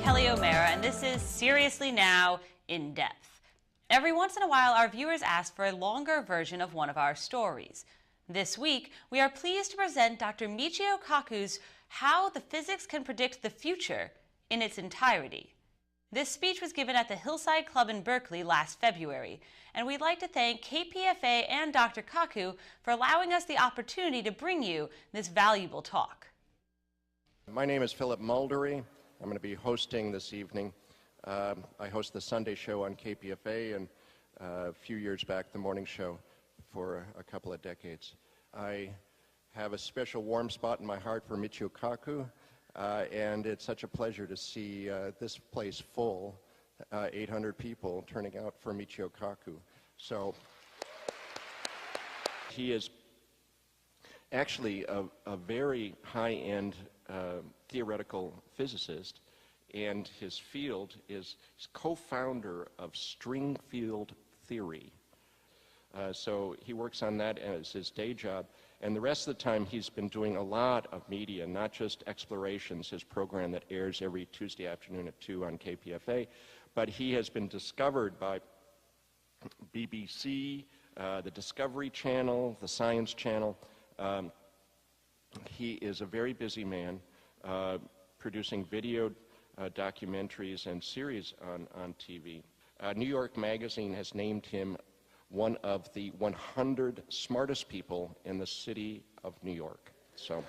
Kelly O'Mara, and this is Seriously Now, In Depth. Every once in a while, our viewers ask for a longer version of one of our stories. This week, we are pleased to present Dr. Michio Kaku's How the Physics Can Predict the Future in its entirety. This speech was given at the Hillside Club in Berkeley last February, and we'd like to thank KPFA and Dr. Kaku for allowing us the opportunity to bring you this valuable talk. My name is Philip Muldery. I'm going to be hosting this evening. I host the Sunday show on KPFA and a few years back the morning show for a couple of decades. I have a special warm spot in my heart for Michio Kaku, and it's such a pleasure to see this place full, 800 people turning out for Michio Kaku. So he is actually a very high-end theoretical physicist, and his field is he's co-founder of string field theory. So he works on that as his day job, and the rest of the time he's been doing a lot of media, not just Explorations, his program that airs every Tuesday afternoon at 2 on KPFA, but he has been discovered by BBC, the Discovery Channel, the Science Channel. He is a very busy man, producing video documentaries and series on TV. New York Magazine has named him one of the 100 smartest people in the city of New York. So,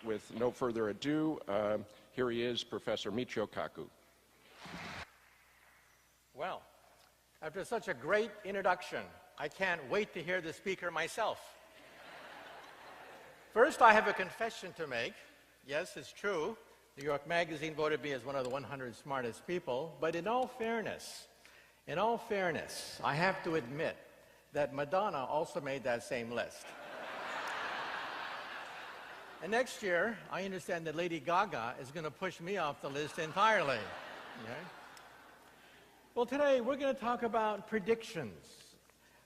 with no further ado, here he is, Professor Michio Kaku. Well, after such a great introduction, I can't wait to hear the speaker myself. First, I have a confession to make. Yes, it's true. New York Magazine voted me as one of the 100 smartest people, but in all fairness, I have to admit that Madonna also made that same list. And next year, I understand that Lady Gaga is going to push me off the list entirely. Okay? Well, today we're going to talk about predictions.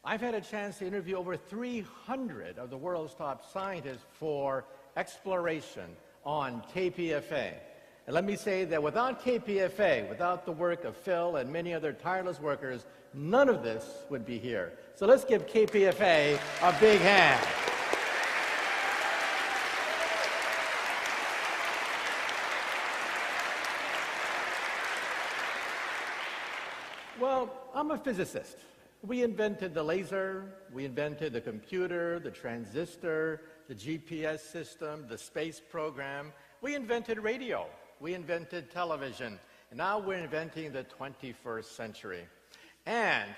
I've had a chance to interview over 300 of the world's top scientists for Exploration on KPFA. And let me say that without KPFA, without the work of Phil and many other tireless workers, none of this would be here. So let's give KPFA a big hand. Well, I'm a physicist. We invented the laser, we invented the computer, the transistor, the GPS system, the space program. We invented radio, we invented television, and now we're inventing the 21st century. And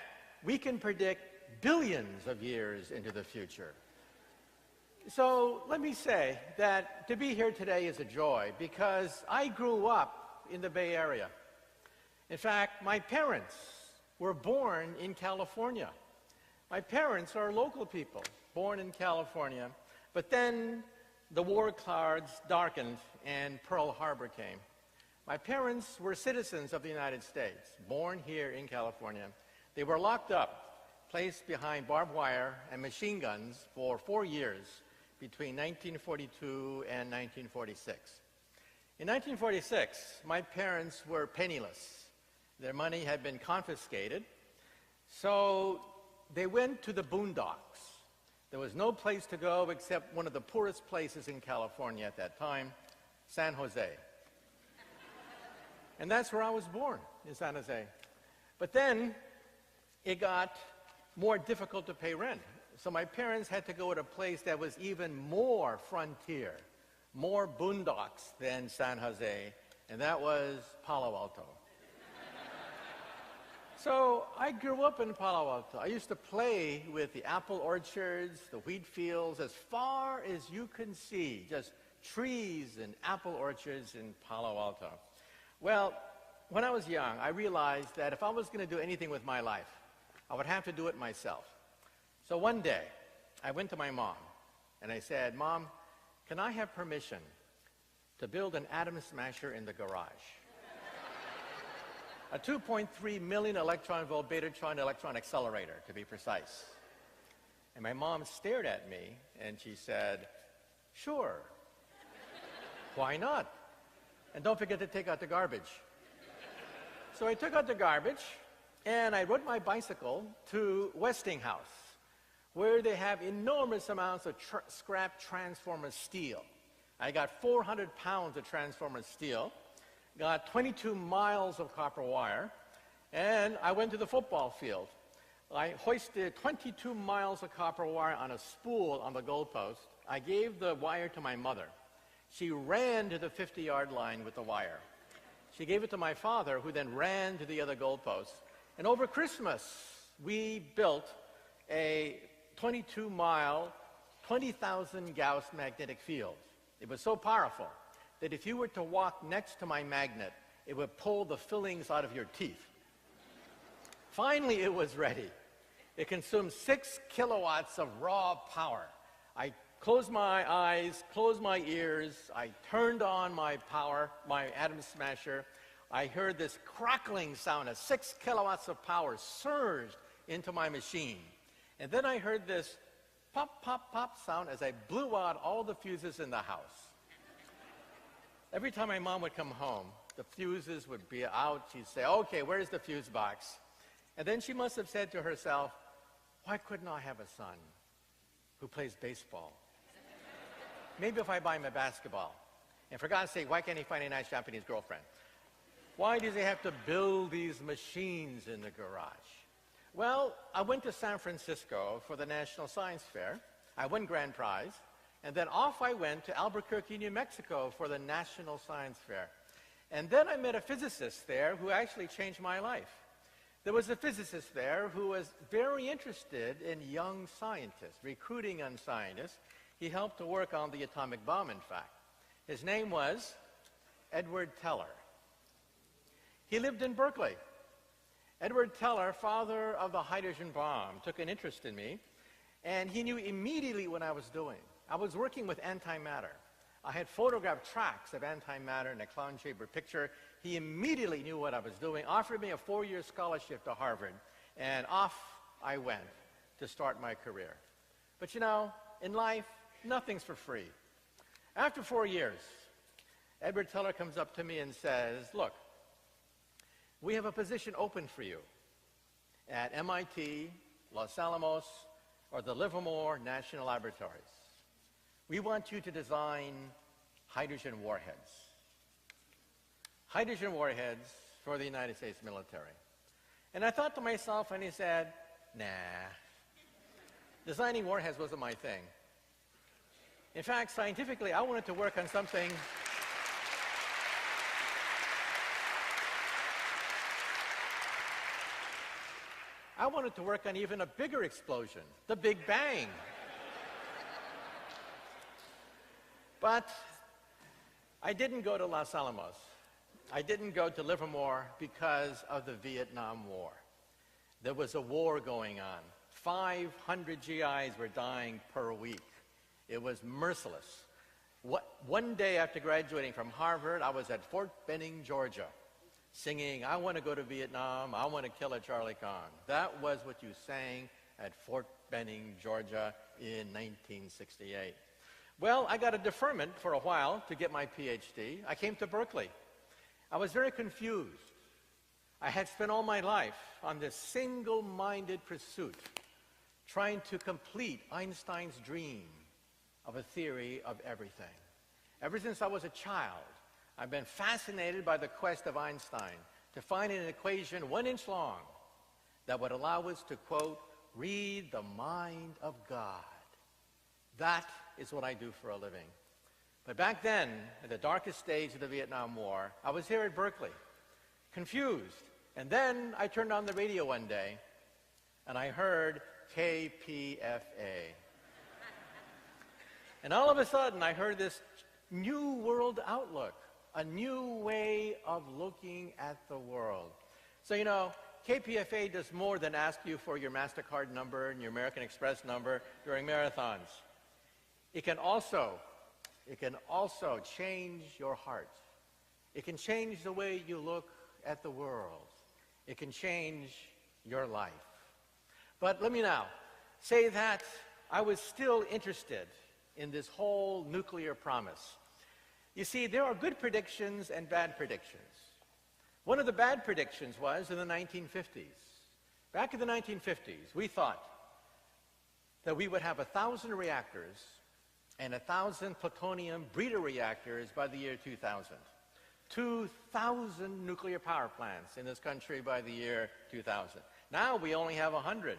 we can predict billions of years into the future. So let me say that to be here today is a joy because I grew up in the Bay Area. In fact, my parents were born in California. My parents are local people, born in California, but then the war clouds darkened and Pearl Harbor came. My parents were citizens of the United States, born here in California. They were locked up, placed behind barbed wire and machine guns for 4 years between 1942 and 1946. In 1946, my parents were penniless. Their money had been confiscated, so they went to the boondocks. There was no place to go except one of the poorest places in California at that time, San Jose. And that's where I was born, in San Jose. But then it got more difficult to pay rent. So my parents had to go to a place that was even more frontier, more boondocks than San Jose, and that was Palo Alto. So I grew up in Palo Alto. I used to play with the apple orchards, the wheat fields, as far as you can see, just trees and apple orchards in Palo Alto. Well, when I was young, I realized that if I was going to do anything with my life, I would have to do it myself. So one day, I went to my mom, and I said, "Mom, can I have permission to build an atom smasher in the garage?" A 2.3 million electron volt Betatron electron accelerator, to be precise. And my mom stared at me, and she said, "Sure. Why not? And don't forget to take out the garbage." So I took out the garbage, and I rode my bicycle to Westinghouse, where they have enormous amounts of scrap transformer steel. I got 400 pounds of transformer steel, got 22 miles of copper wire, and I went to the football field. I hoisted 22 miles of copper wire on a spool on the goalpost. I gave the wire to my mother. She ran to the 50-yard line with the wire. She gave it to my father, who then ran to the other goalpost. And over Christmas, we built a 22-mile, 20,000 Gauss magnetic field. It was so powerful that if you were to walk next to my magnet, it would pull the fillings out of your teeth. Finally, it was ready. It consumed 6 kilowatts of raw power. I closed my eyes, closed my ears. I turned on my power, my atom smasher. I heard this crackling sound as 6 kilowatts of power surged into my machine. And then I heard this pop, pop, pop sound as I blew out all the fuses in the house. Every time my mom would come home, the fuses would be out. She'd say, "Okay, where's the fuse box?" And then she must have said to herself, "Why couldn't I have a son who plays baseball? Maybe if I buy him a basketball. And for God's sake, why can't he find a nice Japanese girlfriend? Why does he have to build these machines in the garage?" Well, I went to San Francisco for the National Science Fair. I won grand prize. And then off I went to Albuquerque, New Mexico for the National Science Fair. And then I met a physicist there who actually changed my life. There was a physicist there who was very interested in young scientists, recruiting young scientists. He helped to work on the atomic bomb, in fact. His name was Edward Teller. He lived in Berkeley. Edward Teller, father of the hydrogen bomb, took an interest in me, and he knew immediately what I was doing. I was working with antimatter. I had photographed tracks of antimatter in a clown-chamber picture. He immediately knew what I was doing, offered me a 4-year scholarship to Harvard, and off I went to start my career. But you know, in life, nothing's for free. After 4 years, Edward Teller comes up to me and says, "Look, we have a position open for you at MIT, Los Alamos, or the Livermore National Laboratories. We want you to design hydrogen warheads. Hydrogen warheads for the United States military." And I thought to myself, and he said, "Nah, designing warheads wasn't my thing. In fact, scientifically, I wanted to work on something even a bigger explosion, the Big Bang." But I didn't go to Los Alamos. I didn't go to Livermore because of the Vietnam War. There was a war going on. 500 GIs were dying per week. It was merciless. One day after graduating from Harvard, I was at Fort Benning, Georgia, singing, "I want to go to Vietnam, I want to kill a Charlie Khan." That was what you sang at Fort Benning, Georgia in 1968. Well, I got a deferment for a while to get my PhD. I came to Berkeley. I was very confused. I had spent all my life on this single-minded pursuit, trying to complete Einstein's dream of a theory of everything. Ever since I was a child, I've been fascinated by the quest of Einstein to find an equation 1 inch long that would allow us to, quote, "read the mind of God." That is what I do for a living. But back then, at the darkest stage of the Vietnam War, I was here at Berkeley, confused. And then I turned on the radio one day, and I heard KPFA. And all of a sudden, I heard this new world outlook, a new way of looking at the world. So, you know, KPFA does more than ask you for your MasterCard number and your American Express number during marathons. It can also change your heart. It can change the way you look at the world. It can change your life. But let me now say that I was still interested in this whole nuclear promise. You see, there are good predictions and bad predictions. One of the bad predictions was in the 1950s. Back in the 1950s, we thought that we would have 1,000 reactors and 1,000 plutonium breeder reactors by the year 2000. 2,000 nuclear power plants in this country by the year 2000. Now we only have 100.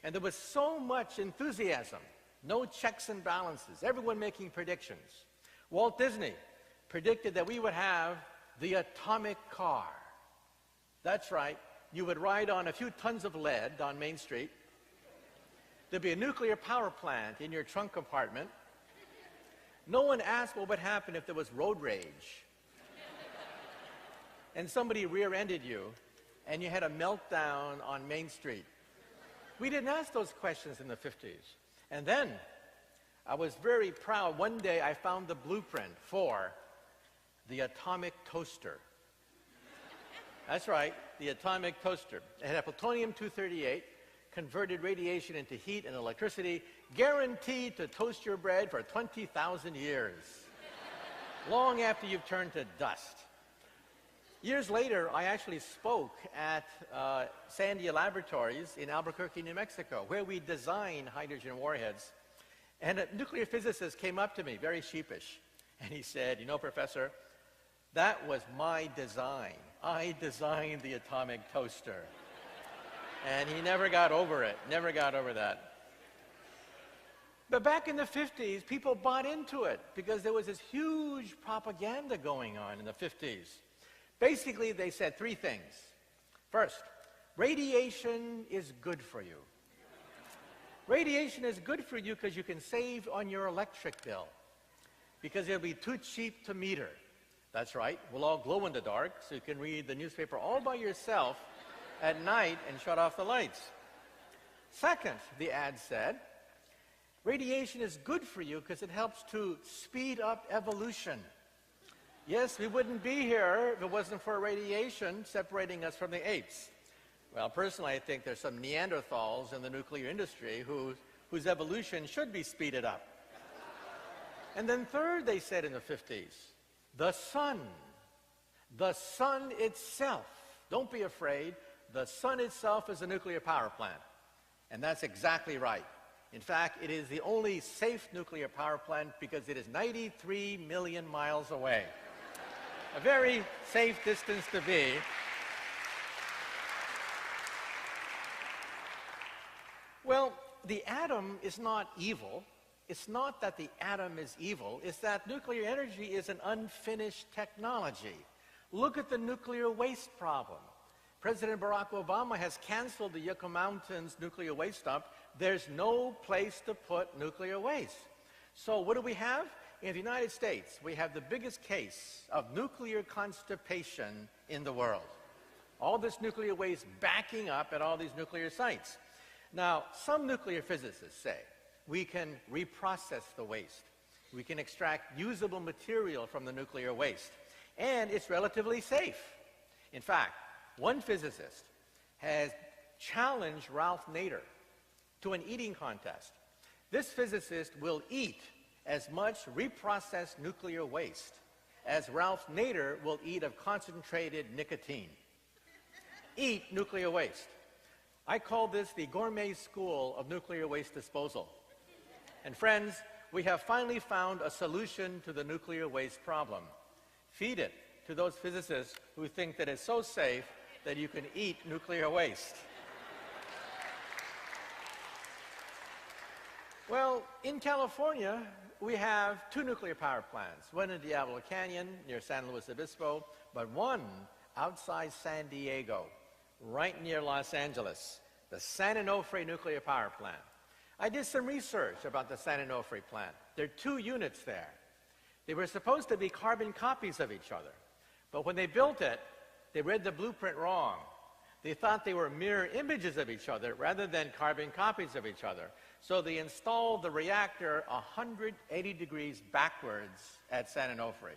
And there was so much enthusiasm, no checks and balances, everyone making predictions. Walt Disney predicted that we would have the atomic car. That's right. You would ride on a few tons of lead on Main Street. There'd be a nuclear power plant in your trunk compartment. No one asked what would happen if there was road rage. And somebody rear-ended you, and you had a meltdown on Main Street. We didn't ask those questions in the 50s. And then, I was very proud. One day, I found the blueprint for the atomic toaster. That's right, the atomic toaster. It had a plutonium-238, converted radiation into heat and electricity, guaranteed to toast your bread for 20,000 years, long after you've turned to dust. Years later, I actually spoke at Sandia Laboratories in Albuquerque, New Mexico, where we design hydrogen warheads. And a nuclear physicist came up to me, very sheepish, and he said, "You know, Professor, that was my design. I designed the atomic toaster." And he never got over it, never got over that. But back in the 50s, people bought into it because there was this huge propaganda going on in the 50s. Basically, they said three things. First, radiation is good for you. Radiation is good for you because you can save on your electric bill, because it'll be too cheap to meter. That's right, we'll all glow in the dark, so you can read the newspaper all by yourself at night and shut off the lights. Second, the ad said, radiation is good for you because it helps to speed up evolution. Yes, we wouldn't be here if it wasn't for radiation separating us from the apes. Well, personally, I think there's some Neanderthals in the nuclear industry whose evolution should be speeded up. And then third, they said in the 50s, the sun itself, don't be afraid, the sun itself is a nuclear power plant. And that's exactly right. In fact, it is the only safe nuclear power plant because it is 93 million miles away. A very safe distance to be. Well, the atom is not evil. It's not that the atom is evil. It's that nuclear energy is an unfinished technology. Look at the nuclear waste problem. President Barack Obama has canceled the Yucca Mountains nuclear waste dump. There's no place to put nuclear waste. So what do we have? In the United States, we have the biggest case of nuclear constipation in the world. All this nuclear waste backing up at all these nuclear sites. Now, some nuclear physicists say we can reprocess the waste. We can extract usable material from the nuclear waste. And it's relatively safe. In fact, one physicist has challenged Ralph Nader to an eating contest. This physicist will eat as much reprocessed nuclear waste as Ralph Nader will eat of concentrated nicotine. Eat nuclear waste. I call this the gourmet school of nuclear waste disposal. And friends, we have finally found a solution to the nuclear waste problem. Feed it to those physicists who think that it's so safe that you can eat nuclear waste. Well, in California, we have two nuclear power plants, one in Diablo Canyon near San Luis Obispo, but one outside San Diego, right near Los Angeles, the San Onofre nuclear power plant. I did some research about the San Onofre plant. There are two units there. They were supposed to be carbon copies of each other, but when they built it, they read the blueprint wrong. They thought they were mirror images of each other rather than carbon copies of each other. So they installed the reactor 180 degrees backwards at San Onofre.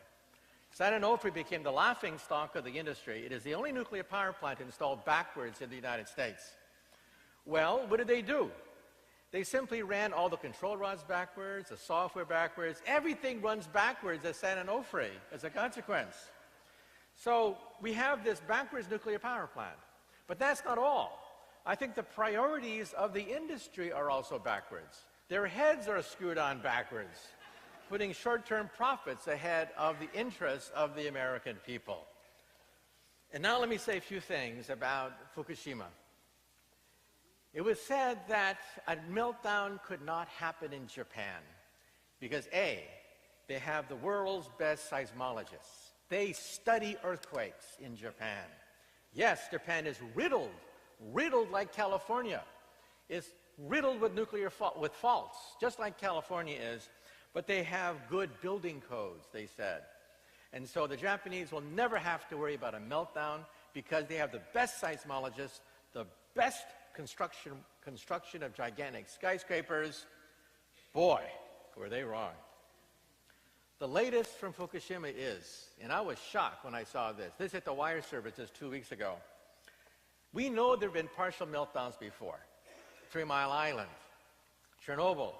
San Onofre became the laughingstock of the industry. It is the only nuclear power plant installed backwards in the United States. Well, what did they do? They simply ran all the control rods backwards, the software backwards. Everything runs backwards at San Onofre as a consequence. So we have this backwards nuclear power plant. But that's not all. I think the priorities of the industry are also backwards. Their heads are screwed on backwards, putting short-term profits ahead of the interests of the American people. And now let me say a few things about Fukushima. It was said that a meltdown could not happen in Japan because A, they have the world's best seismologists. They study earthquakes in Japan. Yes, Japan is riddled like California. It's riddled with with faults, just like California is, but they have good building codes, they said. And so the Japanese will never have to worry about a meltdown because they have the best seismologists, the best construction of gigantic skyscrapers. Boy, were they wrong. The latest from Fukushima is, and I was shocked when I saw this hit the wire services 2 weeks ago. We know there have been partial meltdowns before. 3 Mile Island, Chernobyl.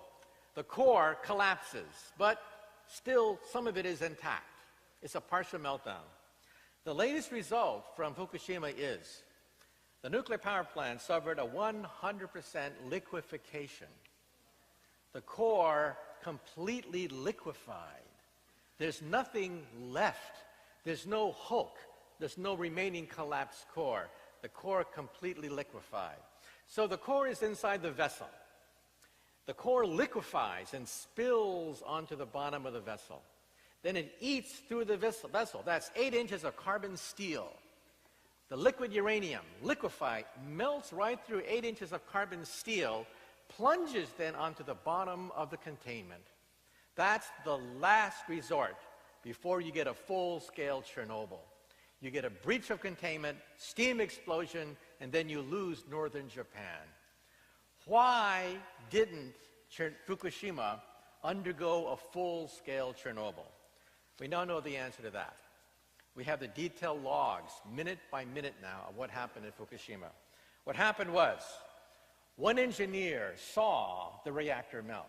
The core collapses, but still some of it is intact. It's a partial meltdown. The latest result from Fukushima is the nuclear power plant suffered a 100% liquefaction. The core completely liquefied. There's nothing left. There's no hulk. There's no remaining collapsed core. The core completely liquefied. So the core is inside the vessel. The core liquefies and spills onto the bottom of the vessel. Then it eats through the vessel. That's 8 inches of carbon steel. The liquid uranium, liquefied, melts right through 8 inches of carbon steel, plunges then onto the bottom of the containment. That's the last resort before you get a full-scale Chernobyl. You get a breach of containment, steam explosion, and then you lose northern Japan. Why didn't Fukushima undergo a full-scale Chernobyl? We now know the answer to that. We have the detailed logs, minute by minute now, of what happened at Fukushima. What happened was, one engineer saw the reactor melt.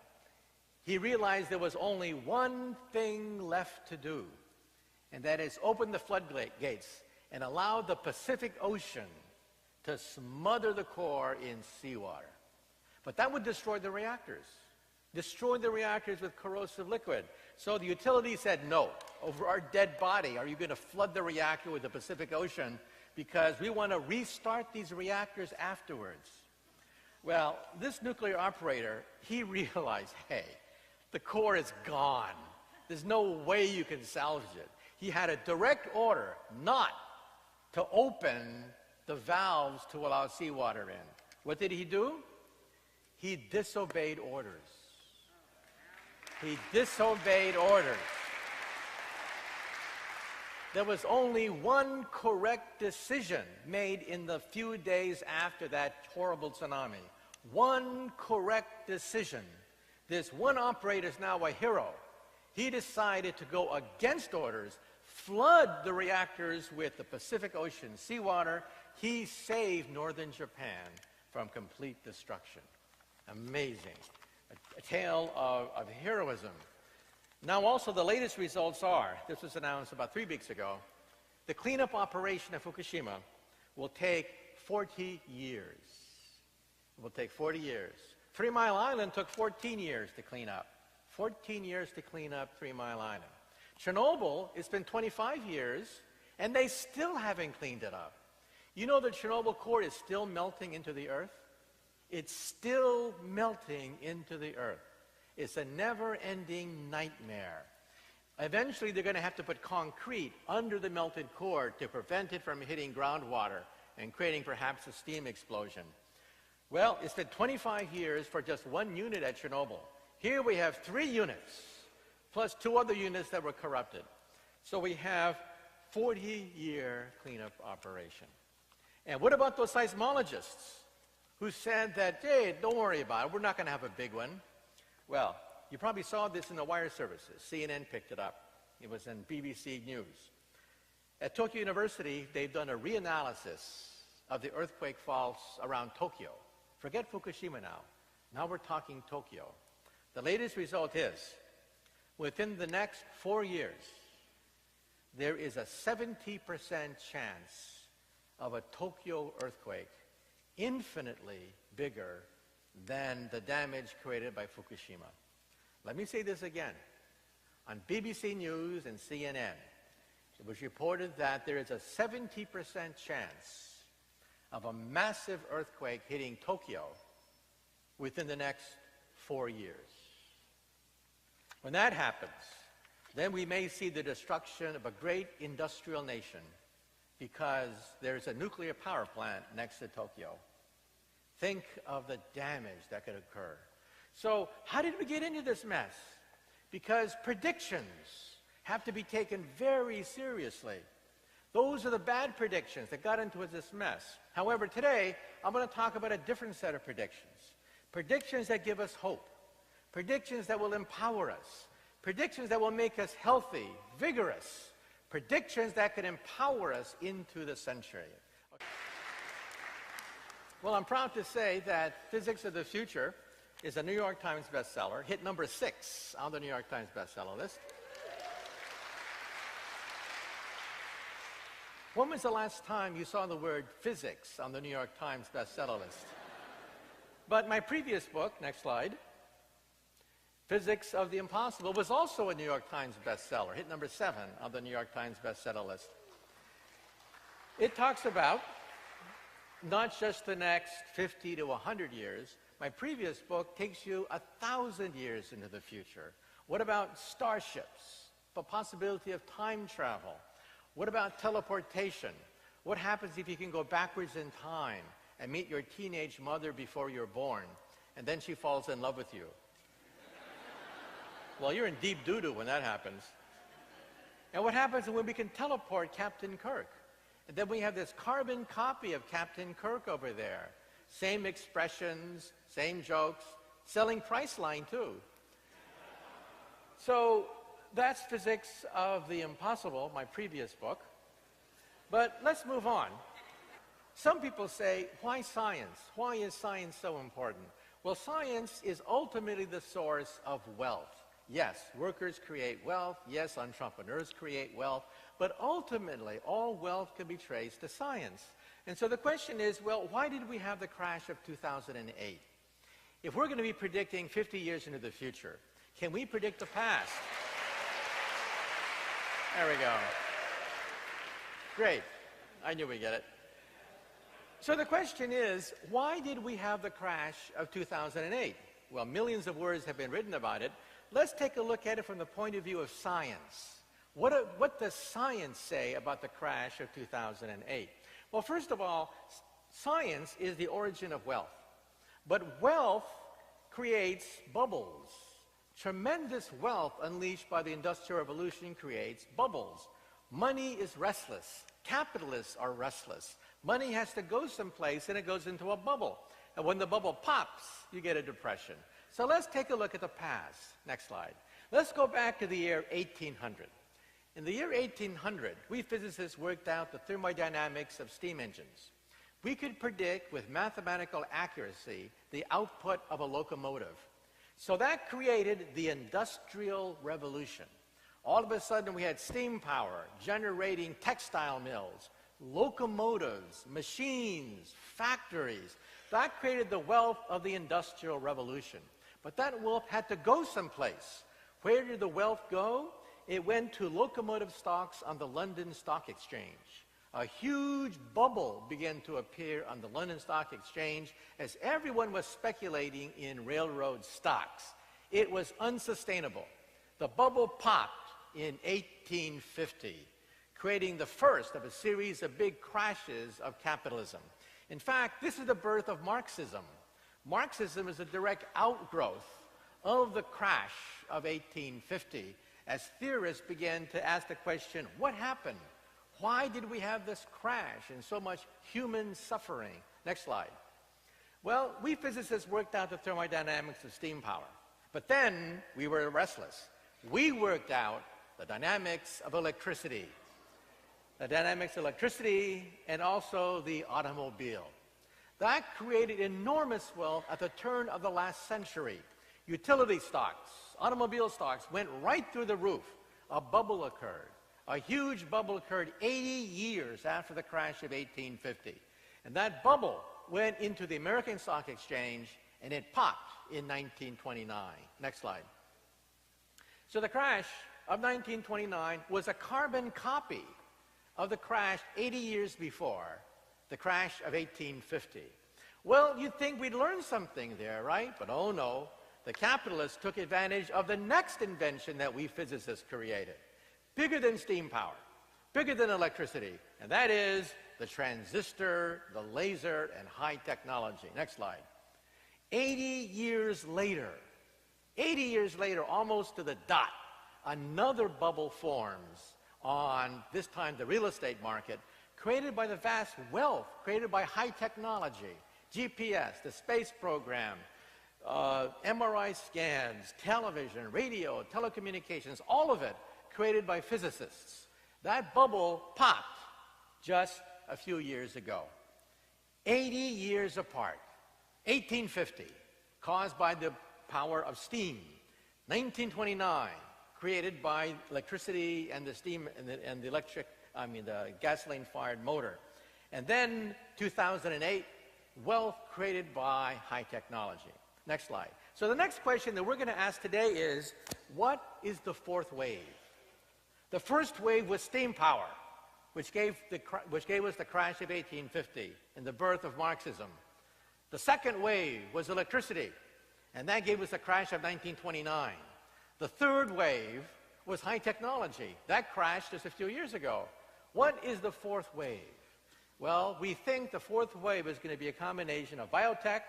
He realized there was only one thing left to do, and that is open the floodgates and allow the Pacific Ocean to smother the core in seawater. But that would destroy the reactors with corrosive liquid. So the utility said, no, over our dead body, are you going to flood the reactor with the Pacific Ocean because we want to restart these reactors afterwards? Well, this nuclear operator, he realized, hey, the core is gone. There's no way you can salvage it. He had a direct order not to open the valves to allow seawater in. What did he do? He disobeyed orders. He disobeyed orders. There was only one correct decision made in the few days after that horrible tsunami. One correct decision. This one operator is now a hero. He decided to go against orders, flood the reactors with the Pacific Ocean seawater. He saved northern Japan from complete destruction. Amazing. A tale of heroism. Now also the latest results are, this was announced about 3 weeks ago, the cleanup operation at Fukushima will take 40 years. It will take 40 years. 3 Mile Island took 14 years to clean up. 14 years to clean up 3 Mile Island. Chernobyl, it's been 25 years, and they still haven't cleaned it up. You know the Chernobyl core is still melting into the earth? It's still melting into the earth. It's a never-ending nightmare. Eventually, they're going to have to put concrete under the melted core to prevent it from hitting groundwater and creating perhaps a steam explosion. Well, it's been 25 years for just one unit at Chernobyl. Here we have 3 units, plus 2 other units that were corrupted. So we have 40-year cleanup operation. And what about those seismologists who said that, hey, don't worry about it, we're not going to have a big one? Well, you probably saw this in the wire services. CNN picked it up. It was in BBC News. At Tokyo University, they've done a reanalysis of the earthquake faults around Tokyo. Forget Fukushima now. Now we're talking Tokyo. The latest result is, within the next 4 years, there is a 70% chance of a Tokyo earthquake infinitely bigger than the damage created by Fukushima. Let me say this again. On BBC News and CNN, it was reported that there is a 70% chance of a massive earthquake hitting Tokyo within the next 4 years. When that happens, then we may see the destruction of a great industrial nation because there's a nuclear power plant next to Tokyo. Think of the damage that could occur. So how did we get into this mess? Because predictions have to be taken very seriously. Those are the bad predictions that got into this mess. However, today, I'm going to talk about a different set of predictions. Predictions that give us hope. Predictions that will empower us. Predictions that will make us healthy, vigorous. Predictions that can empower us into the century. Well, I'm proud to say that Physics of the Future is a New York Times bestseller, hit number 6 on the New York Times bestseller list. When was the last time you saw the word physics on the New York Times bestseller list? But my previous book, next slide, Physics of the Impossible, was also a New York Times bestseller, hit number 7 on the New York Times bestseller list. It talks about not just the next 50 to 100 years. My previous book takes you 1,000 years into the future. What about starships? The possibility of time travel? What about teleportation? What happens if you can go backwards in time and meet your teenage mother before you're born, and then she falls in love with you? Well, you're in deep doo-doo when that happens. And what happens when we can teleport Captain Kirk? And then we have this carbon copy of Captain Kirk over there. Same expressions, same jokes, selling Priceline too. So that's Physics of the Impossible, my previous book. But let's move on. Some people say, why science? Why is science so important? Well, science is ultimately the source of wealth. Yes, workers create wealth. Yes, entrepreneurs create wealth. But ultimately, all wealth can be traced to science. And so the question is, well, why did we have the crash of 2008? If we're going to be predicting 50 years into the future, can we predict the past? There we go. Great. I knew we'd get it. So the question is, why did we have the crash of 2008? Well, millions of words have been written about it. Let's take a look at it from the point of view of science. What does science say about the crash of 2008? Well, first of all, science is the origin of wealth. But wealth creates bubbles. Tremendous wealth unleashed by the Industrial Revolution creates bubbles. Money is restless. Capitalists are restless. Money has to go someplace, and it goes into a bubble. And when the bubble pops, you get a depression. So let's take a look at the past. Next slide. Let's go back to the year 1800. In the year 1800, we physicists worked out the thermodynamics of steam engines. We could predict with mathematical accuracy the output of a locomotive. So that created the Industrial Revolution. All of a sudden, we had steam power generating textile mills, locomotives, machines, factories. That created the wealth of the Industrial Revolution. But that wealth had to go someplace. Where did the wealth go? It went to locomotive stocks on the London Stock Exchange. A huge bubble began to appear on the London Stock Exchange as everyone was speculating in railroad stocks. It was unsustainable. The bubble popped in 1850, creating the first of a series of big crashes of capitalism. In fact, this is the birth of Marxism. Marxism is a direct outgrowth of the crash of 1850 as theorists began to ask the question, what happened? Why did we have this crash and so much human suffering? Next slide. Well, we physicists worked out the thermodynamics of steam power. But then we were restless. We worked out the dynamics of electricity. The dynamics of electricity and also the automobile. That created enormous wealth at the turn of the last century. Utility stocks, automobile stocks went right through the roof. A bubble occurred. A huge bubble occurred 80 years after the crash of 1850. And that bubble went into the American Stock Exchange, and it popped in 1929. Next slide. So the crash of 1929 was a carbon copy of the crash 80 years before, the crash of 1850. Well, you'd think we'd learn something there, right? But oh no, the capitalists took advantage of the next invention that we physicists created. Bigger than steam power, bigger than electricity, and that is the transistor, the laser, and high technology. Next slide. 80 years later, almost to the dot, another bubble forms on, this time, the real estate market, created by the vast wealth created by high technology, GPS, the space program, MRI scans, television, radio, telecommunications, all of it created by physicists. That bubble popped just a few years ago. 80 years apart. 1850, caused by the power of steam. 1929, created by electricity and the steam and the gasoline-fired motor. And then 2008, wealth created by high technology. Next slide. So the next question that we're going to ask today is, what is the fourth wave? The first wave was steam power, which gave us the crash of 1850 and the birth of Marxism. The second wave was electricity, and that gave us the crash of 1929. The third wave was high technology. That crashed just a few years ago. What is the fourth wave? Well, we think the fourth wave is going to be a combination of biotech,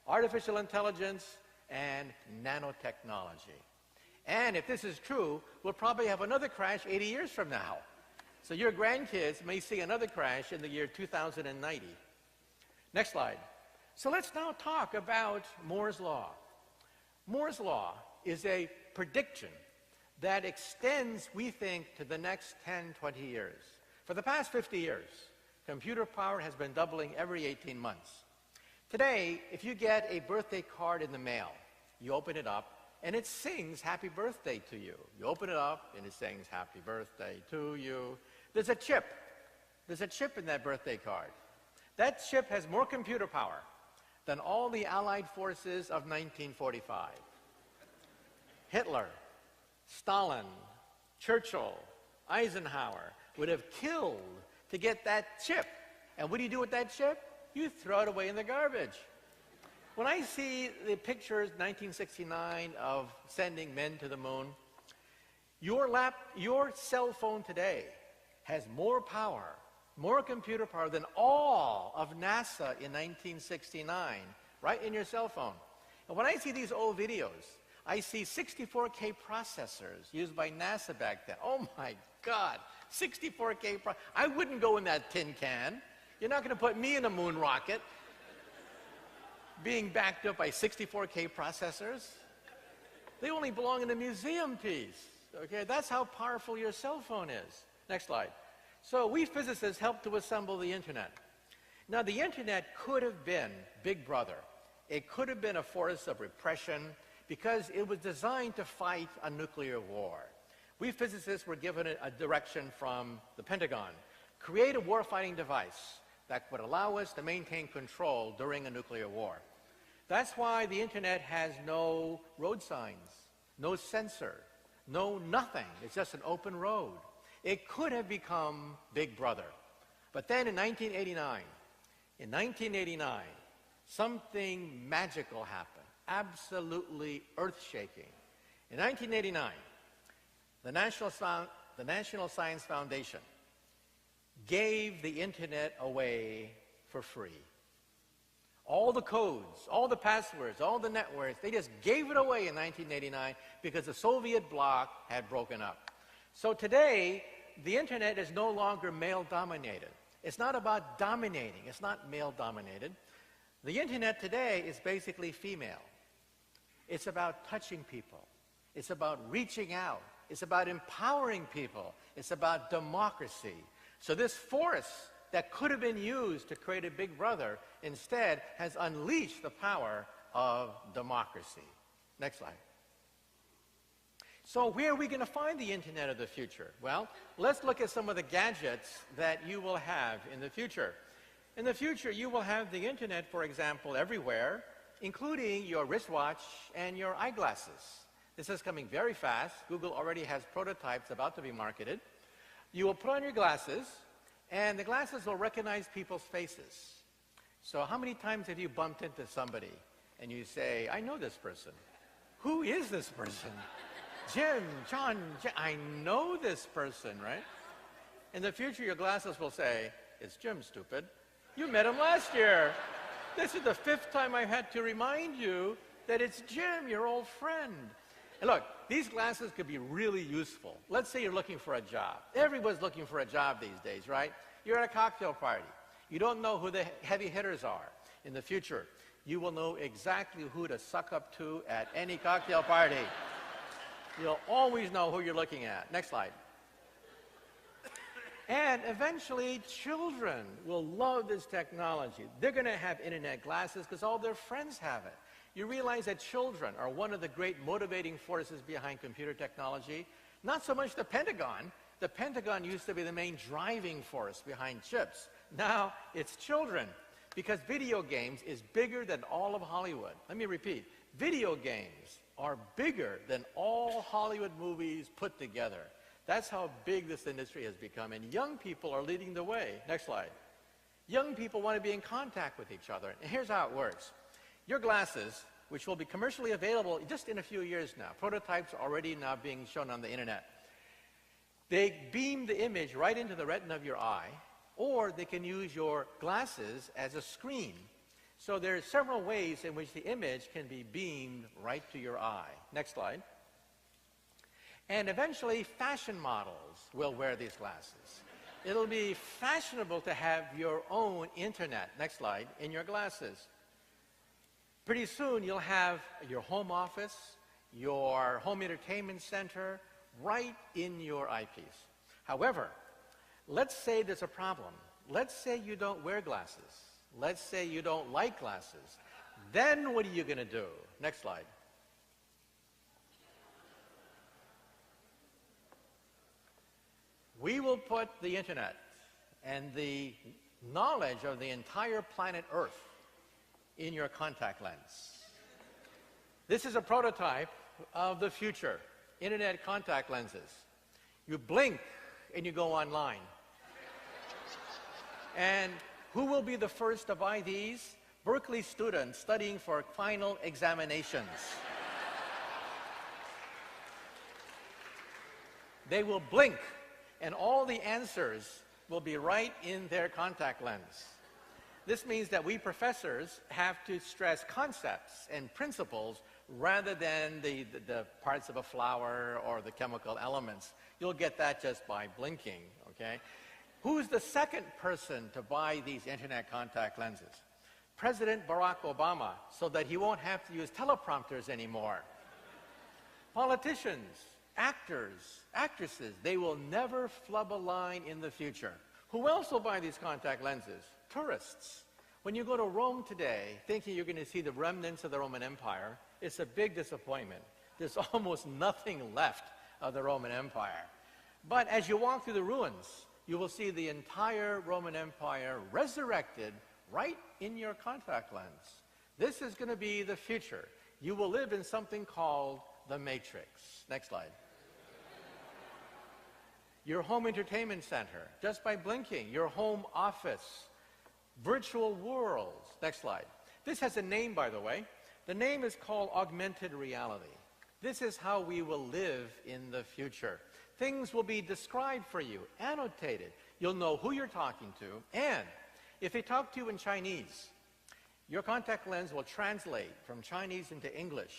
artificial intelligence, and nanotechnology. And if this is true, we'll probably have another crash 80 years from now. So your grandkids may see another crash in the year 2090. Next slide. So let's now talk about Moore's Law. Moore's Law is a prediction that extends, we think, to the next 10, 20 years. For the past 50 years, computer power has been doubling every 18 months. Today, if you get a birthday card in the mail, you open it up, and it sings happy birthday to you. You open it up, and it sings happy birthday to you. There's a chip. There's a chip in that birthday card. That chip has more computer power than all the Allied forces of 1945. Hitler, Stalin, Churchill, Eisenhower would have killed to get that chip. And what do you do with that chip? You throw it away in the garbage. When I see the pictures, 1969, of sending men to the moon, your cell phone today has more power, more computer power than all of NASA in 1969, right in your cell phone. And when I see these old videos, I see 64K processors used by NASA back then. Oh my God, 64K I wouldn't go in that tin can. You're not going to put me in a moon rocket being backed up by 64K processors. They only belong in a museum piece. Okay, that's how powerful your cell phone is. Next slide. So we physicists helped to assemble the internet. Now the internet could have been Big Brother. It could have been a force of repression because it was designed to fight a nuclear war. We physicists were given a direction from the Pentagon. Create a warfighting device that would allow us to maintain control during a nuclear war. That's why the internet has no road signs, no sensor, no nothing. It's just an open road. It could have become Big Brother. But then in 1989, something magical happened, absolutely earth-shaking. In 1989, the National Science Foundation gave the internet away for free. All the codes, all the passwords, all the networks, they just gave it away in 1989 because the Soviet bloc had broken up. So today, the internet is no longer male-dominated. It's not about dominating. It's not male-dominated. The internet today is basically female. It's about touching people. It's about reaching out. It's about empowering people. It's about democracy. So this force that could have been used to create a big brother instead has unleashed the power of democracy. Next slide. So where are we going to find the internet of the future? Well, let's look at some of the gadgets that you will have in the future. In the future, you will have the internet, for example, everywhere, including your wristwatch and your eyeglasses. This is coming very fast. Google already has prototypes about to be marketed. You will put on your glasses, and the glasses will recognize people's faces. So how many times have you bumped into somebody and you say, I know this person. Who is this person? Jim, John, I know this person, right? In the future, your glasses will say, it's Jim, stupid. You met him last year. This is the 5th time I've had to remind you that it's Jim, your old friend. And look, these glasses could be really useful. Let's say you're looking for a job. Everyone's looking for a job these days, right? You're at a cocktail party. You don't know who the heavy hitters are. In the future, you will know exactly who to suck up to at any cocktail party. You'll always know who you're looking at. Next slide. And eventually, children will love this technology. They're going to have internet glasses because all their friends have it. You realize that children are one of the great motivating forces behind computer technology. Not so much the Pentagon. The Pentagon used to be the main driving force behind chips. Now, it's children. Because video games is bigger than all of Hollywood. Let me repeat. Video games are bigger than all Hollywood movies put together. That's how big this industry has become, and young people are leading the way. Next slide. Young people want to be in contact with each other, and here's how it works. Your glasses, which will be commercially available just in a few years now, prototypes are already now being shown on the internet. They beam the image right into the retina of your eye, or they can use your glasses as a screen. So there are several ways in which the image can be beamed right to your eye. Next slide. And eventually, fashion models will wear these glasses. It'll be fashionable to have your own internet, next slide, in your glasses. Pretty soon, you'll have your home office, your home entertainment center, right in your eyepiece. However, let's say there's a problem. Let's say you don't wear glasses. Let's say you don't like glasses. Then what are you going to do? Next slide. We will put the internet and the knowledge of the entire planet Earth in your contact lens. This is a prototype of the future, internet contact lenses. You blink and you go online. And who will be the first to buy these? Berkeley students studying for final examinations. They will blink, and all the answers will be right in their contact lens. This means that we professors have to stress concepts and principles rather than the parts of a flower or the chemical elements. You'll get that just by blinking, okay? Who's the second person to buy these internet contact lenses? President Barack Obama, so that he won't have to use teleprompters anymore. Politicians, actors, actresses, they will never flub a line in the future. Who else will buy these contact lenses? Tourists. When you go to Rome today, thinking you're going to see the remnants of the Roman Empire, it's a big disappointment. There's almost nothing left of the Roman Empire. But as you walk through the ruins, you will see the entire Roman Empire resurrected right in your contact lens. This is going to be the future. You will live in something called the Matrix. Next slide. Your home entertainment center, just by blinking. Your home office. Virtual worlds. Next slide. This has a name, by the way. The name is called augmented reality. This is how we will live in the future. Things will be described for you, annotated. You'll know who you're talking to. And if they talk to you in Chinese, your contact lens will translate from Chinese into English.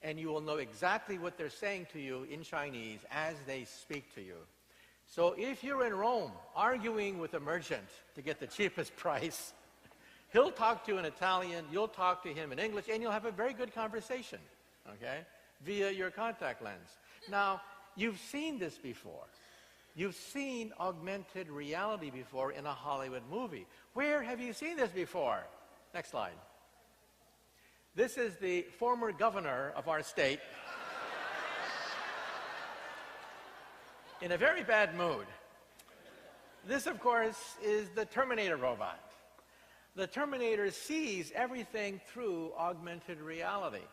And you will know exactly what they're saying to you in Chinese as they speak to you. So if you're in Rome arguing with a merchant to get the cheapest price, he'll talk to you in Italian, you'll talk to him in English, and you'll have a very good conversation, okay, via your contact lens. Now, you've seen this before. You've seen augmented reality before in a Hollywood movie. Where have you seen this before? Next slide. This is the former governor of our state in a very bad mood. This, of course, is the Terminator robot. The Terminator sees everything through augmented reality.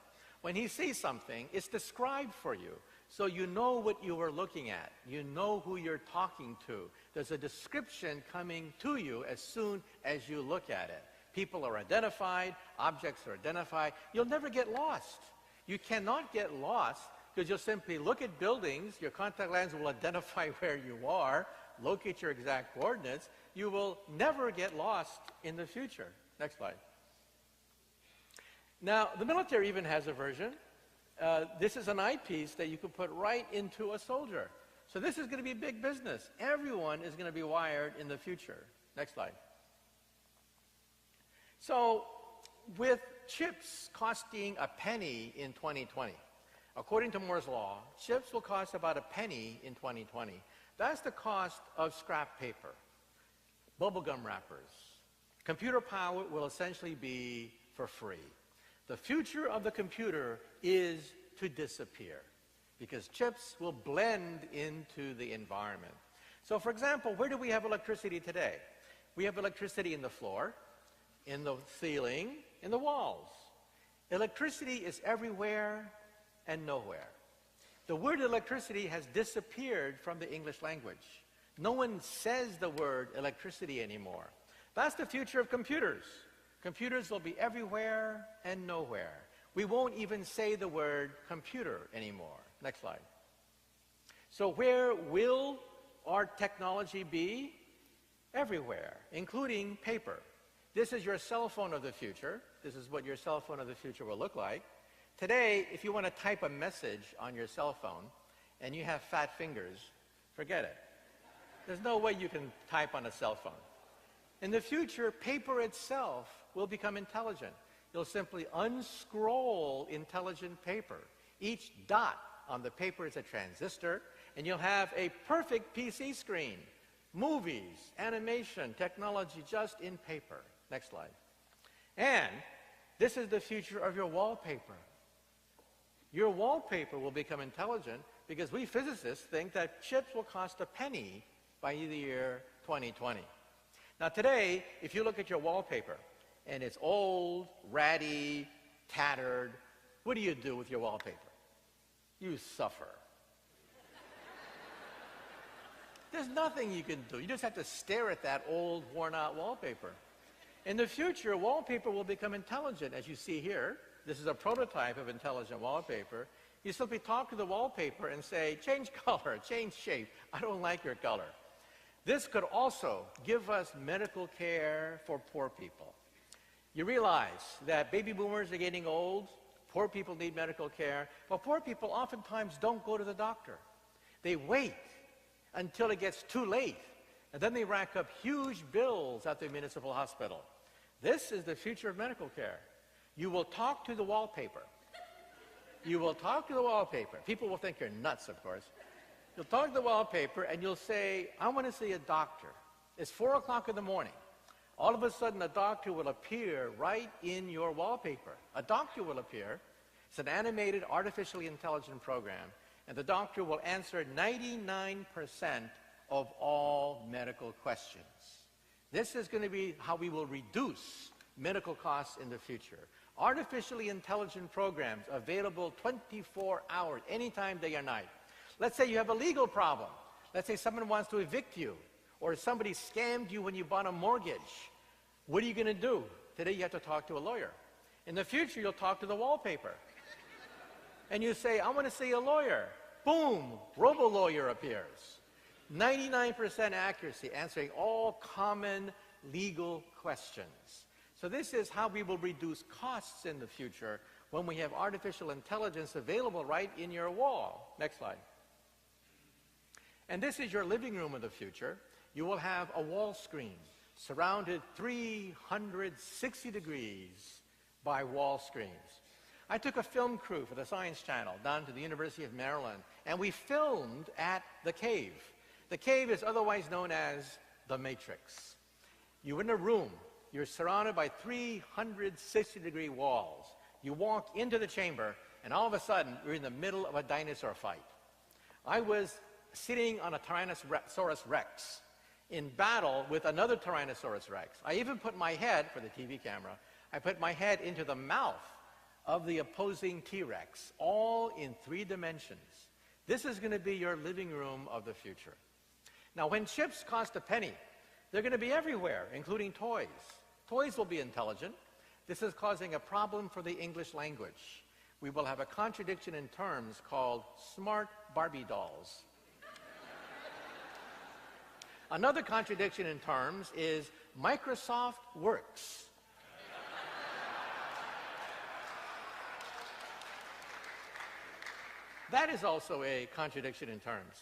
When he sees something, it's described for you, so you know what you are looking at. You know who you're talking to. There's a description coming to you as soon as you look at it. People are identified, objects are identified. You'll never get lost. You cannot get lost because you'll simply look at buildings, your contact lens will identify where you are, locate your exact coordinates. You will never get lost in the future. Next slide. Now, the military even has a version. This is an eyepiece that you can put right into a soldier. So this is going to be big business. Everyone is going to be wired in the future. Next slide. So with chips costing a penny in 2020, according to Moore's law, chips will cost about a penny in 2020. That's the cost of scrap paper, bubblegum wrappers. Computer power will essentially be for free. The future of the computer is to disappear because chips will blend into the environment. So for example, where do we have electricity today? We have electricity in the floor, in the ceiling, in the walls. Electricity is everywhere and nowhere. The word electricity has disappeared from the English language. No one says the word electricity anymore. That's the future of computers. Computers will be everywhere and nowhere. We won't even say the word computer anymore. Next slide. So where will our technology be? Everywhere, including paper. This is your cell phone of the future. This is what your cell phone of the future will look like. Today, if you want to type a message on your cell phone and you have fat fingers, forget it. There's no way you can type on a cell phone. In the future, paper itself will become intelligent. You'll simply unscroll intelligent paper. Each dot on the paper is a transistor, and you'll have a perfect PC screen. Movies, animation, technology just in paper. Next slide. And this is the future of your wallpaper. Your wallpaper will become intelligent because we physicists think that chips will cost a penny by the year 2020. Now today, if you look at your wallpaper and it's old, ratty, tattered, what do you do with your wallpaper? You suffer. There's nothing you can do. You just have to stare at that old, worn-out wallpaper. In the future, wallpaper will become intelligent, as you see here. This is a prototype of intelligent wallpaper. You simply talk to the wallpaper and say, change color, change shape. I don't like your color. This could also give us medical care for poor people. You realize that baby boomers are getting old, poor people need medical care, but poor people oftentimes don't go to the doctor. They wait until it gets too late, and then they rack up huge bills at the municipal hospital. This is the future of medical care. You will talk to the wallpaper. You will talk to the wallpaper. People will think you're nuts, of course. You'll talk to the wallpaper and you'll say, I want to see a doctor. It's 4 o'clock in the morning. All of a sudden, a doctor will appear right in your wallpaper. A doctor will appear. It's an animated, artificially intelligent program. And the doctor will answer 99% of all medical questions. This is going to be how we will reduce medical costs in the future. Artificially intelligent programs available 24 hours, anytime, day or night. Let's say you have a legal problem. Let's say someone wants to evict you, or somebody scammed you when you bought a mortgage. What are you going to do? Today you have to talk to a lawyer. In the future, you'll talk to the wallpaper. And you say, I want to see a lawyer. Boom, robo-lawyer appears. 99% accuracy, answering all common legal questions. So this is how we will reduce costs in the future when we have artificial intelligence available right in your wall. Next slide. And this is your living room of the future. You will have a wall screen surrounded 360 degrees by wall screens. I took a film crew for the Science Channel down to the University of Maryland, and we filmed at the cave. The cave is otherwise known as the Matrix. You're in a room. You're surrounded by 360-degree walls. You walk into the chamber, and all of a sudden, you're in the middle of a dinosaur fight. I was sitting on a Tyrannosaurus Rex in battle with another Tyrannosaurus Rex. I even put my head, for the TV camera, I put my head into the mouth of the opposing T-Rex, all in 3 dimensions. This is going to be your living room of the future. Now, when chips cost a penny, they're going to be everywhere, including toys. Toys will be intelligent. This is causing a problem for the English language. We will have a contradiction in terms called smart Barbie dolls. Another contradiction in terms is Microsoft Works. That is also a contradiction in terms.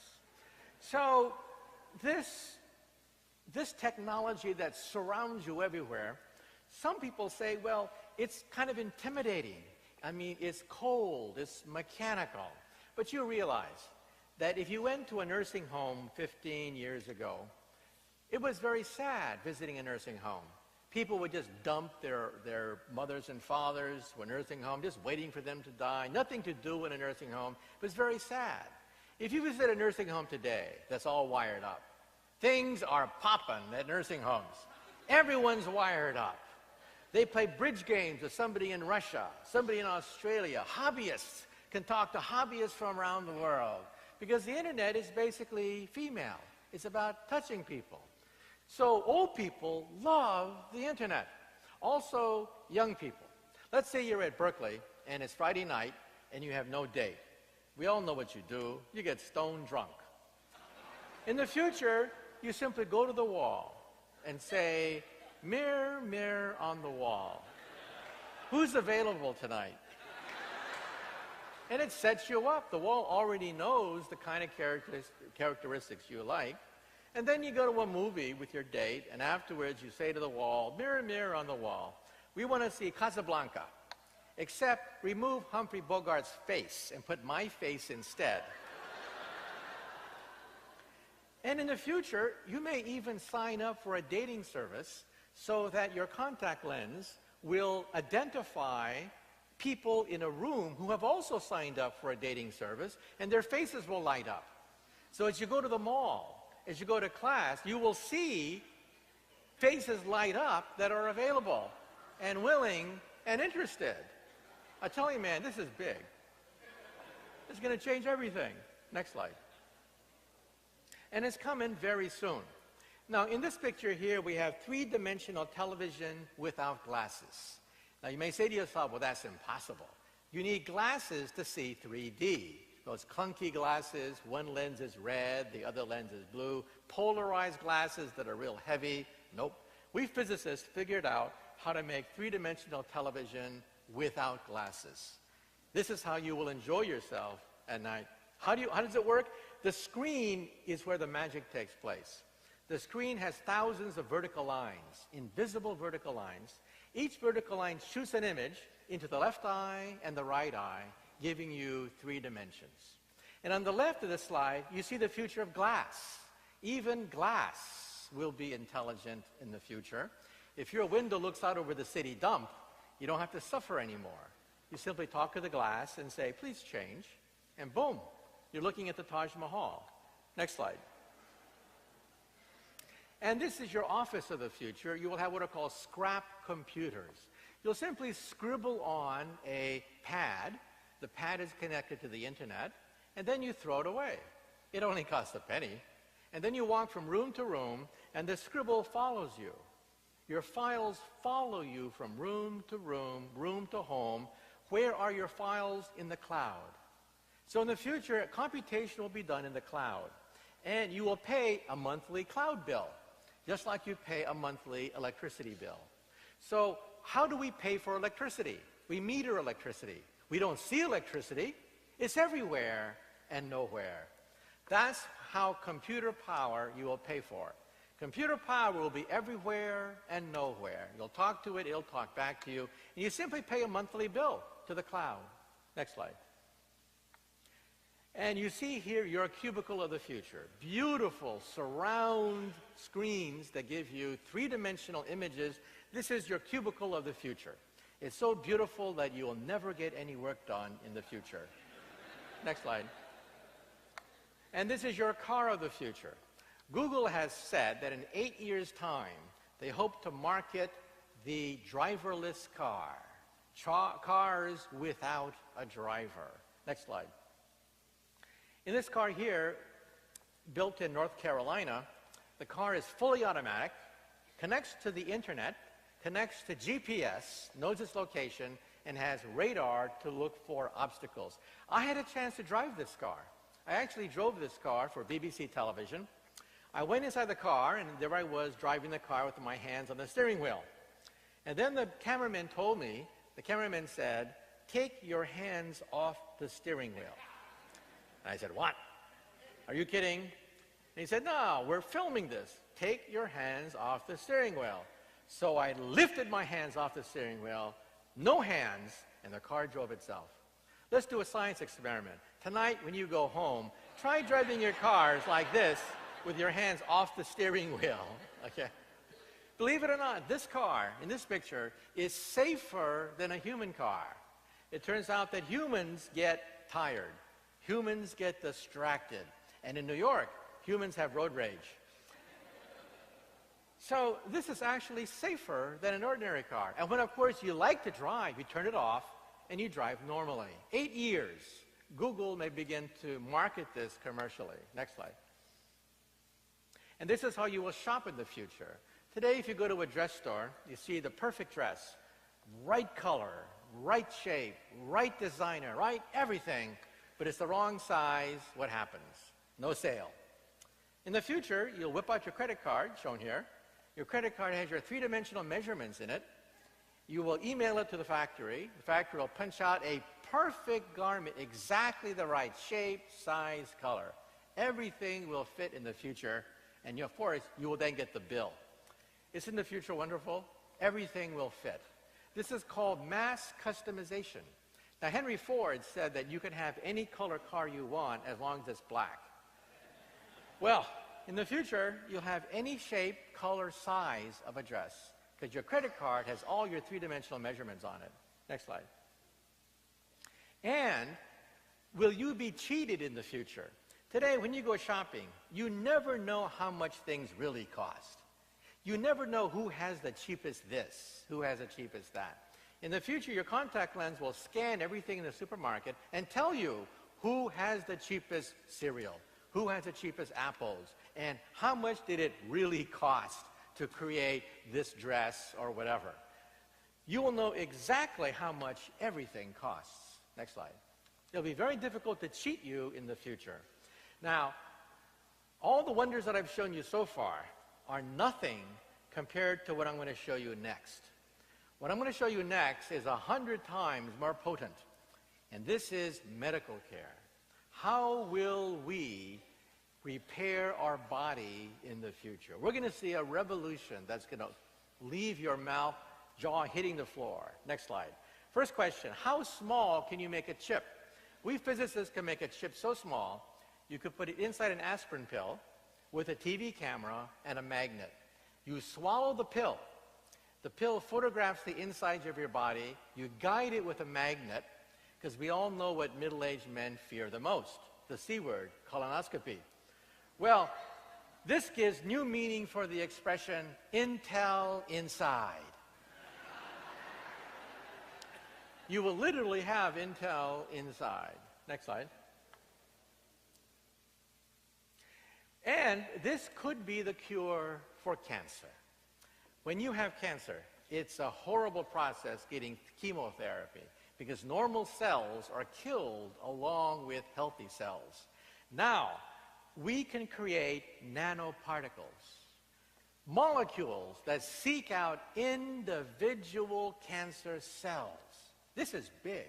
So this technology that surrounds you everywhere, some people say, well, it's kind of intimidating. I mean, it's cold, it's mechanical. But you realize that if you went to a nursing home 15 years ago, it was very sad visiting a nursing home. People would just dump their mothers and fathers to a nursing home, just waiting for them to die, nothing to do in a nursing home. It was very sad. If you visit a nursing home today that's all wired up, things are popping at nursing homes. Everyone's wired up. They play bridge games with somebody in Russia, somebody in Australia. Hobbyists can talk to hobbyists from around the world because the internet is basically female. It's about touching people. So old people love the internet. Also, young people. Let's say you're at Berkeley and it's Friday night and you have no date. We all know what you do. You get stone drunk. In the future, you simply go to the wall and say, "Mirror, mirror on the wall, who's available tonight?" And it sets you up. The wall already knows the kind of characteristics you like. And then you go to a movie with your date, and afterwards you say to the wall, "Mirror, mirror on the wall, we want to see Casablanca, except remove Humphrey Bogart's face and put my face instead." And in the future, you may even sign up for a dating service so that your contact lens will identify people in a room who have also signed up for a dating service, and their faces will light up. So as you go to the mall, as you go to class, you will see faces light up that are available and willing and interested. I tell you, man, this is big. It's going to change everything. Next slide. And it's coming very soon. Now, in this picture here, we have 3-dimensional television without glasses. Now, you may say to yourself, well, that's impossible. You need glasses to see 3D. Those clunky glasses, one lens is red, the other lens is blue. Polarized glasses that are real heavy. Nope. We physicists figured out how to make 3-dimensional television without glasses. This is how you will enjoy yourself at night. How does it work? The screen is where the magic takes place. The screen has thousands of vertical lines, invisible vertical lines. Each vertical line shoots an image into the left eye and the right eye, giving you 3 dimensions. And on the left of the slide, you see the future of glass. Even glass will be intelligent in the future. If your window looks out over the city dump, you don't have to suffer anymore. You simply talk to the glass and say, "Please change," and boom, you're looking at the Taj Mahal. Next slide. And this is your office of the future. You will have what are called scrap computers. You'll simply scribble on a pad. The pad is connected to the internet, and then you throw it away. It only costs a penny. And then you walk from room to room, and the scribble follows you. Your files follow you from room to room, room to home. Where are your files? In the cloud. So in the future, computation will be done in the cloud. And you will pay a monthly cloud bill, just like you pay a monthly electricity bill. So how do we pay for electricity? We meter electricity. We don't see electricity. It's everywhere and nowhere. That's how computer power you will pay for. Computer power will be everywhere and nowhere. You'll talk to it, it'll talk back to you, and you simply pay a monthly bill to the cloud. Next slide. And you see here your cubicle of the future. Beautiful surround screens that give you three-dimensional images. This is your cubicle of the future. It's so beautiful that you will never get any work done in the future. Next slide. And this is your car of the future. Google has said that in 8 years' time, they hope to market the driverless car. Cars without a driver. Next slide. In this car here, built in North Carolina, the car is fully automatic, connects to the internet, connects to GPS, knows its location, and has radar to look for obstacles. I had a chance to drive this car. I actually drove this car for BBC television. I went inside the car, and there I was driving the car with my hands on the steering wheel. And then the cameraman told me, the cameraman said, "Take your hands off the steering wheel." And I said, "What? Are you kidding?" And he said, "No, we're filming this. Take your hands off the steering wheel." So I lifted my hands off the steering wheel, no hands, and the car drove itself. Let's do a science experiment. Tonight, when you go home, try driving your cars like this with your hands off the steering wheel, okay? Believe it or not, this car in this picture is safer than a human car. It turns out that humans get tired. Humans get distracted. And in New York, humans have road rage. So this is actually safer than an ordinary car. And when, of course, you like to drive, you turn it off and you drive normally. 8 years, Google may begin to market this commercially. Next slide. And this is how you will shop in the future. Today, if you go to a dress store, you see the perfect dress, right color, right shape, right designer, right everything, but it's the wrong size. What happens? No sale. In the future, you'll whip out your credit card, shown here. Your credit card has your three-dimensional measurements in it. You will email it to the factory. The factory will punch out a perfect garment, exactly the right shape, size, color. Everything will fit in the future, and of course, you will then get the bill. Isn't the future wonderful? Everything will fit. This is called mass customization. Now, Henry Ford said that you can have any color car you want as long as it's black. Well, in the future, you'll have any shape, color, size of a dress because your credit card has all your three-dimensional measurements on it. Next slide. And will you be cheated in the future? Today, when you go shopping, you never know how much things really cost. You never know who has the cheapest this, who has the cheapest that. In the future, your contact lens will scan everything in the supermarket and tell you who has the cheapest cereal, who has the cheapest apples, and how much did it really cost to create this dress or whatever. You will know exactly how much everything costs. Next slide. It'll be very difficult to cheat you in the future. Now, all the wonders that I've shown you so far are nothing compared to what I'm going to show you next. What I'm going to show you next is 100 times more potent, and this is medical care. How will we repair our body in the future? We're going to see a revolution that's going to leave your mouth, jaw hitting the floor. Next slide. First question, how small can you make a chip? We physicists can make a chip so small, you could put it inside an aspirin pill with a TV camera and a magnet. You swallow the pill. The pill photographs the insides of your body. You guide it with a magnet, because we all know what middle-aged men fear the most, the C word, colonoscopy. Well, this gives new meaning for the expression, Intel inside. You will literally have Intel inside. Next slide. And this could be the cure for cancer. When you have cancer, it's a horrible process getting chemotherapy because normal cells are killed along with healthy cells. Now, we can create nanoparticles, molecules that seek out individual cancer cells. This is big.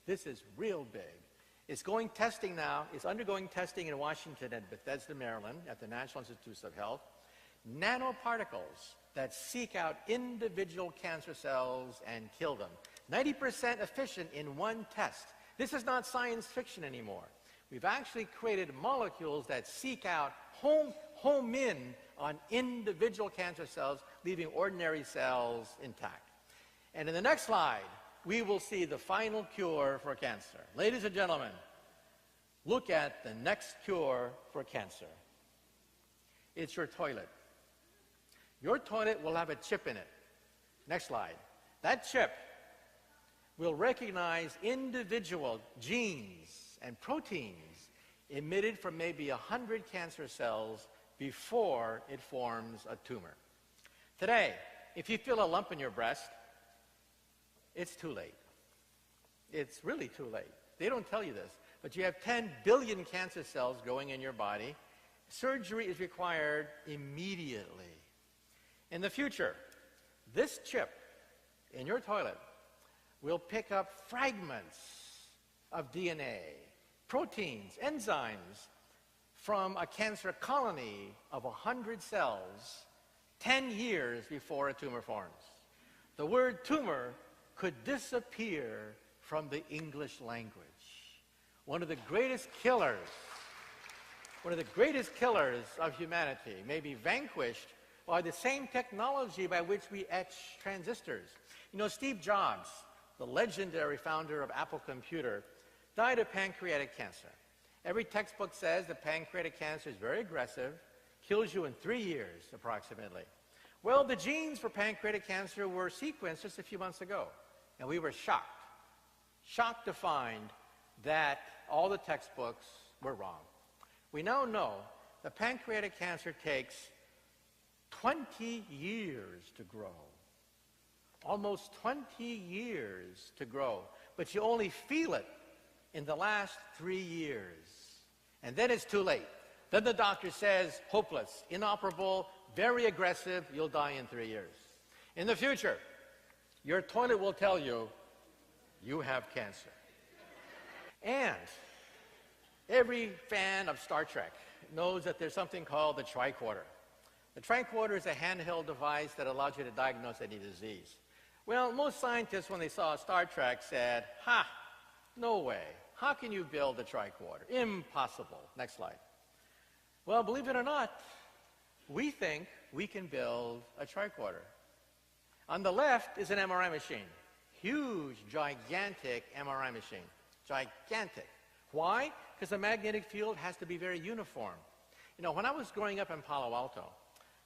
This is real big. It's going testing now. It's undergoing testing in Washington at Bethesda, Maryland, at the National Institutes of Health. Nanoparticles that seek out individual cancer cells and kill them. 90% efficient in one test. This is not science fiction anymore. We've actually created molecules that seek out, home in on individual cancer cells, leaving ordinary cells intact. And in the next slide, we will see the final cure for cancer. Ladies and gentlemen, look at the next cure for cancer. It's your toilet. Your toilet will have a chip in it. Next slide. That chip will recognize individual genes and proteins emitted from maybe 100 cancer cells before it forms a tumor. Today, if you feel a lump in your breast, it's too late. It's really too late. They don't tell you this, but you have 10 billion cancer cells growing in your body. Surgery is required immediately. In the future, this chip in your toilet will pick up fragments of DNA, proteins, enzymes from a cancer colony of 100 cells 10 years before a tumor forms. The word tumor could disappear from the English language. One of the greatest killers of humanity may be vanquished by the same technology by which we etch transistors. You know, Steve Jobs, the legendary founder of Apple Computer, died of pancreatic cancer. Every textbook says that pancreatic cancer is very aggressive, kills you in 3 years approximately. Well, the genes for pancreatic cancer were sequenced just a few months ago, and we were shocked to find that all the textbooks were wrong. We now know that pancreatic cancer takes 20 years to grow. Almost 20 years to grow. But you only feel it in the last 3 years. And then it's too late. Then the doctor says, hopeless, inoperable, very aggressive, you'll die in 3 years. In the future, your toilet will tell you, you have cancer. And every fan of Star Trek knows that there's something called the tricorder. The tricorder is a handheld device that allows you to diagnose any disease. Well, most scientists, when they saw Star Trek, said, no way. How can you build a tricorder? Impossible. Next slide. Well, believe it or not, we think we can build a tricorder. On the left is an MRI machine. Huge, gigantic MRI machine. Gigantic. Why? Because the magnetic field has to be very uniform. You know, when I was growing up in Palo Alto,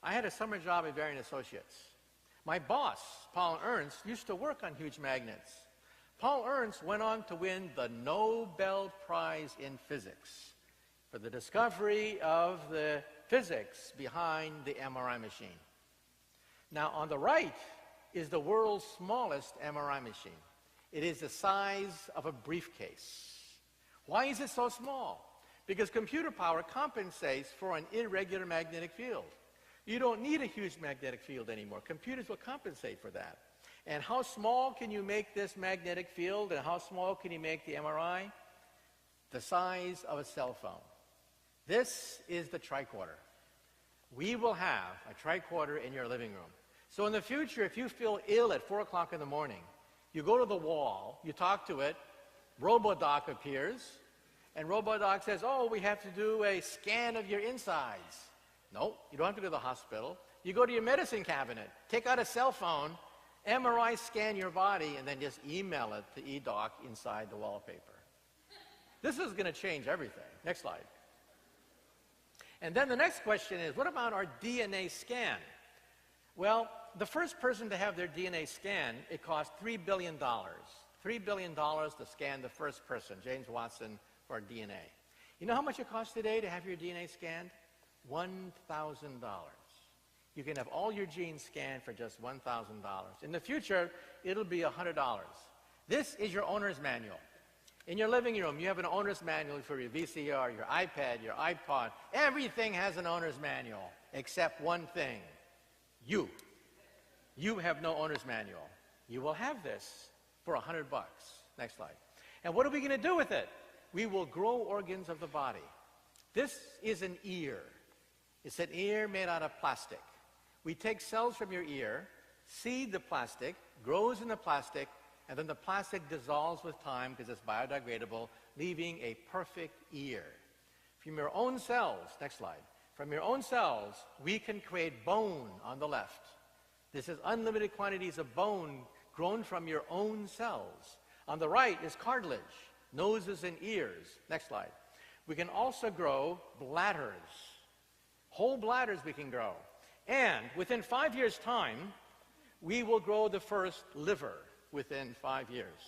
I had a summer job at Varian Associates. My boss, Paul Ernst, used to work on huge magnets. Paul Ernst went on to win the Nobel Prize in Physics for the discovery of the physics behind the MRI machine. Now, on the right is the world's smallest MRI machine. It is the size of a briefcase. Why is it so small? Because computer power compensates for an irregular magnetic field. You don't need a huge magnetic field anymore. Computers will compensate for that. And how small can you make this magnetic field, and how small can you make the MRI? The size of a cell phone. This is the tricorder. We will have a tricorder in your living room. So in the future, if you feel ill at 4 o'clock in the morning, you go to the wall, you talk to it, RoboDoc appears, and RoboDoc says, oh, we have to do a scan of your insides. No, you don't have to go to the hospital. You go to your medicine cabinet, take out a cell phone, MRI scan your body, and then just email it to eDoc inside the wallpaper. This is going to change everything. Next slide. And then the next question is, what about our DNA scan? Well, the first person to have their DNA scanned, it cost $3 billion. $3 billion to scan the first person, James Watson, for DNA. You know how much it costs today to have your DNA scanned? $1,000. You can have all your genes scanned for just $1,000. In the future, it'll be $100. This is your owner's manual. In your living room, you have an owner's manual for your VCR, your iPad, your iPod. Everything has an owner's manual, except one thing. You. You have no owner's manual. You will have this for $100. Next slide. And what are we going to do with it? We will grow organs of the body. This is an ear. It's an ear made out of plastic. We take cells from your ear, seed the plastic, grows in the plastic, And then the plastic dissolves with time because it's biodegradable, leaving a perfect ear. From your own cells, next slide, from your own cells, we can create bone on the left. This is unlimited quantities of bone grown from your own cells. On the right is cartilage, noses and ears. Next slide. We can also grow bladders. Whole bladders we can grow. And within 5 years' time, we will grow the first liver within 5 years.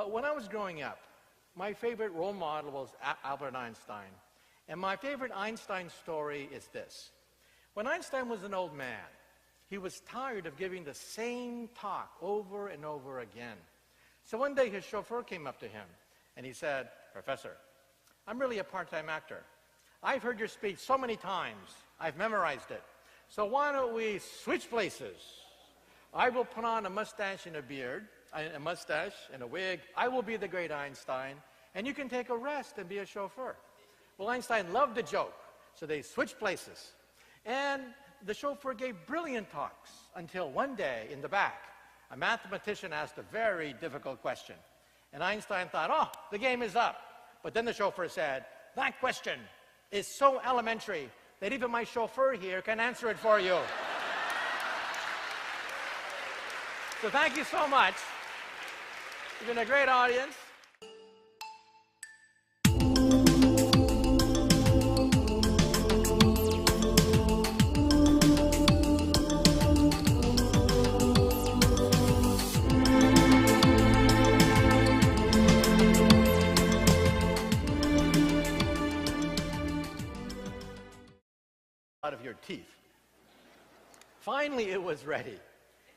When I was growing up, my favorite role model was Albert Einstein. And my favorite Einstein story is this. When Einstein was an old man, he was tired of giving the same talk over and over again. So one day his chauffeur came up to him and he said, "Professor, I'm really a part-time actor. I've heard your speech so many times, I've memorized it. So why don't we switch places? I will put on a mustache and a beard, a mustache and a wig. I will be the great Einstein, and you can take a rest and be a chauffeur." Well, Einstein loved the joke, so they switched places. And the chauffeur gave brilliant talks until one day in the back, a mathematician asked a very difficult question. And Einstein thought, oh, the game is up. But then the chauffeur said, "That question is so elementary that even my chauffeur here can answer it for you." So thank you so much. You've been a great audience. Out of your teeth. Finally, it was ready.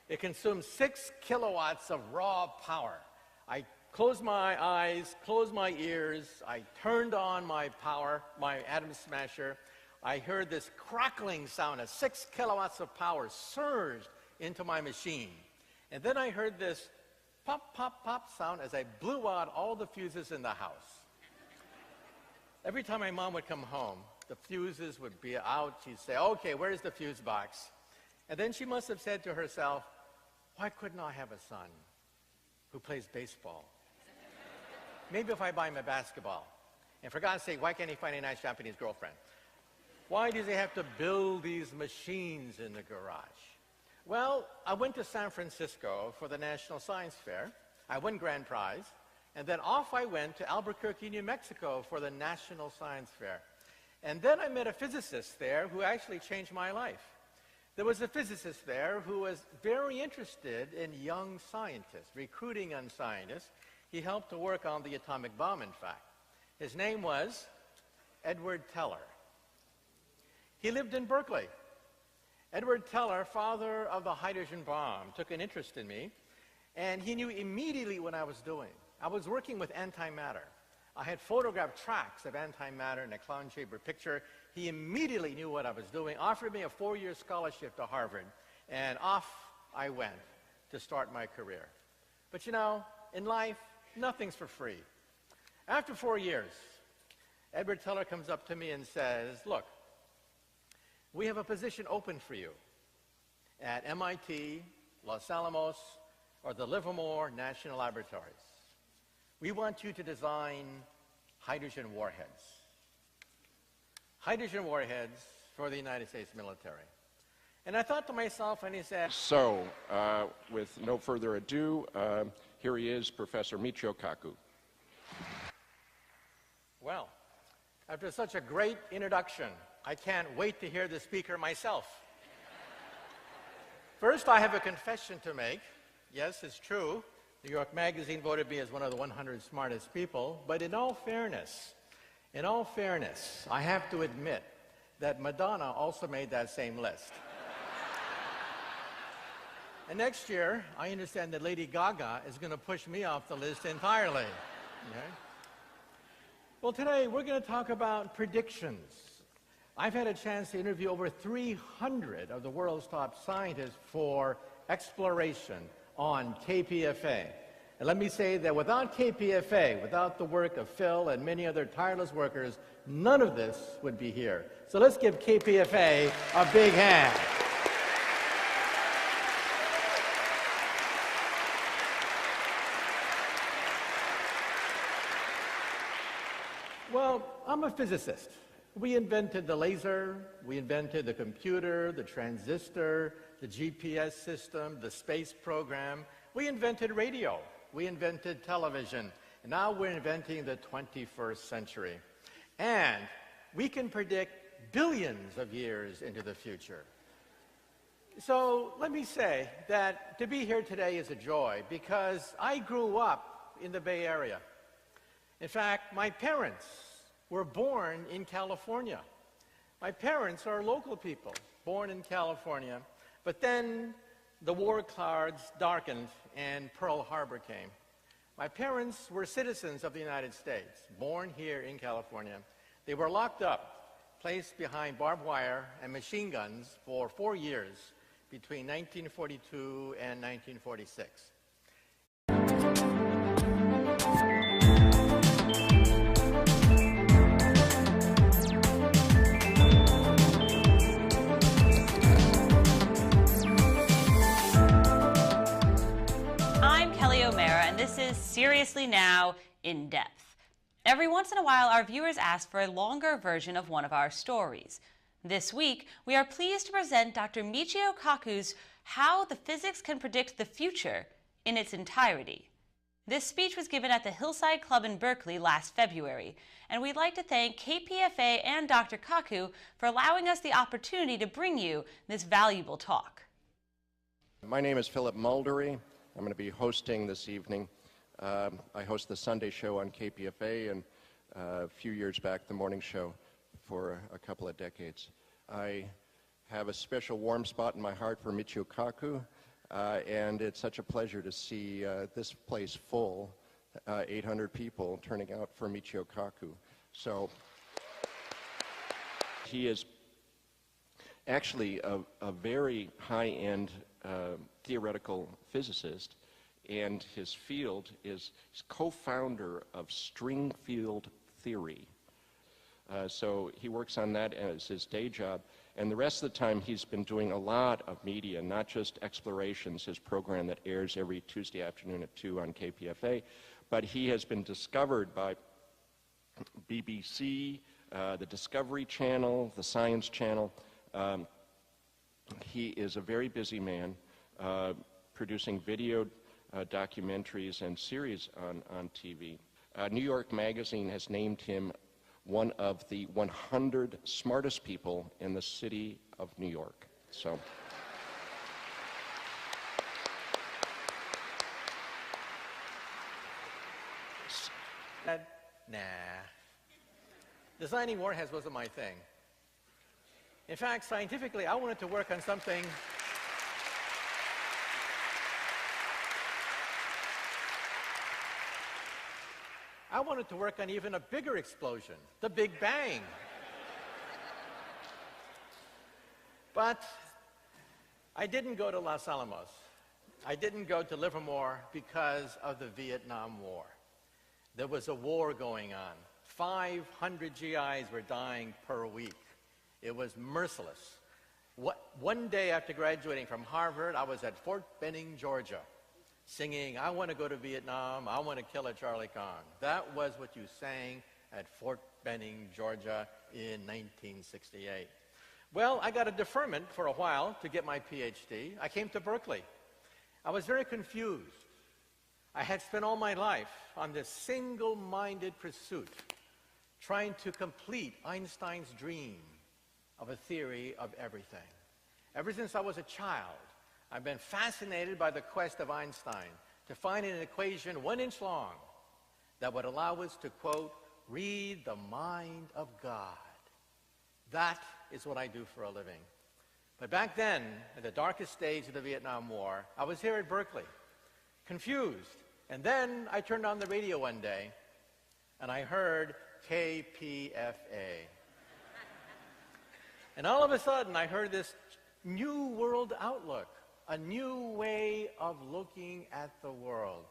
It consumed 6 kilowatts of raw power. I closed my eyes, closed my ears, I turned on my power, my atom smasher. I heard this crackling sound as 6 kilowatts of power surged into my machine. And then I heard this pop, pop, pop sound as I blew out all the fuses in the house. Every time my mom would come home, the fuses would be out. She'd say, "Okay, where's the fuse box?" And then she must have said to herself, "Why couldn't I have a son who plays baseball? Maybe if I buy him a basketball. And for God's sake, why can't he find a nice Japanese girlfriend? Why does he have to build these machines in the garage?" Well, I went to San Francisco for the National Science Fair. I won grand prize. And then off I went to Albuquerque, New Mexico for the National Science Fair. And then I met a physicist there who actually changed my life. There was a physicist there who was very interested in young scientists, recruiting young scientists. He helped to work on the atomic bomb, in fact. His name was Edward Teller. He lived in Berkeley. Edward Teller, father of the hydrogen bomb, took an interest in me, and he knew immediately what I was doing. I was working with antimatter. I had photographed tracks of antimatter in a clown-shaped picture. He immediately knew what I was doing, offered me a 4-year scholarship to Harvard, and off I went to start my career. But you know, in life, nothing's for free. After 4 years, Edward Teller comes up to me and says, "Look, we have a position open for you at MIT, Los Alamos, or the Livermore National Laboratories. We want you to design hydrogen warheads. Hydrogen warheads for the United States military." And I thought to myself, and he said... So, with no further ado, here he is, Professor Michio Kaku. Well, after such a great introduction, I can't wait to hear the speaker myself. First, I have a confession to make. Yes, it's true. New York Magazine voted me as one of the 100 smartest people, but in all fairness, I have to admit that Madonna also made that same list. And next year, I understand that Lady Gaga is going to push me off the list entirely. Okay? Well, today we're going to talk about predictions. I've had a chance to interview over 300 of the world's top scientists for exploration on KPFA. And let me say that without KPFA, without the work of Phil and many other tireless workers, none of this would be here. So let's give KPFA a big hand. Well, I'm a physicist. We invented the laser, we invented the computer, the transistor, the GPS system, the space program. We invented radio, we invented television, and now we're inventing the 21st century. And we can predict billions of years into the future. So let me say that to be here today is a joy because I grew up in the Bay Area. In fact, my parents were born in California. My parents are local people, born in California, but then the war clouds darkened and Pearl Harbor came. My parents were citizens of the United States, born here in California. They were locked up, placed behind barbed wire and machine guns for 4 years between 1942 and 1946. This is Seriously Now, In Depth. Every once in a while, our viewers ask for a longer version of one of our stories. This week, we are pleased to present Dr. Michio Kaku's How the Physics Can Predict the Future in its entirety. This speech was given at the Hillside Club in Berkeley last February, and we'd like to thank KPFA and Dr. Kaku for allowing us the opportunity to bring you this valuable talk. My name is Philip Muldery. I'm going to be hosting this evening. I host the Sunday show on KPFA and a few years back the morning show for a couple of decades. I have a special warm spot in my heart for Michio Kaku, and it's such a pleasure to see this place full, 800 people turning out for Michio Kaku. So he is actually a very high-end theoretical physicist, and his field is he's co-founder of string field theory. So he works on that as his day job, and the rest of the time he's been doing a lot of media, not just Explorations, his program that airs every Tuesday afternoon at 2 on KPFA, but he has been discovered by BBC, the Discovery Channel, the Science Channel. He is a very busy man, producing video documentaries and series on TV. New York Magazine has named him one of the 100 smartest people in the city of New York. So. Nah. Designing warheads wasn't my thing. In fact, scientifically, I wanted to work on something even a bigger explosion, the Big Bang. But I didn't go to Los Alamos. I didn't go to Livermore because of the Vietnam War. There was a war going on. 500 GIs were dying per week. It was merciless. One day after graduating from Harvard, I was at Fort Benning, Georgia, singing, "I want to go to Vietnam, I want to kill a Charlie Kong." That was what you sang at Fort Benning, Georgia in 1968. Well, I got a deferment for a while to get my PhD. I came to Berkeley. I was very confused. I had spent all my life on this single-minded pursuit, trying to complete Einstein's dream of a theory of everything. Ever since I was a child, I've been fascinated by the quest of Einstein to find an equation 1 inch long that would allow us to, quote, read the mind of God. That is what I do for a living. But back then, at the darkest stage of the Vietnam War, I was here at Berkeley, confused. And then I turned on the radio one day, and I heard KPFA. And all of a sudden, I heard this new world outlook, a new way of looking at the world.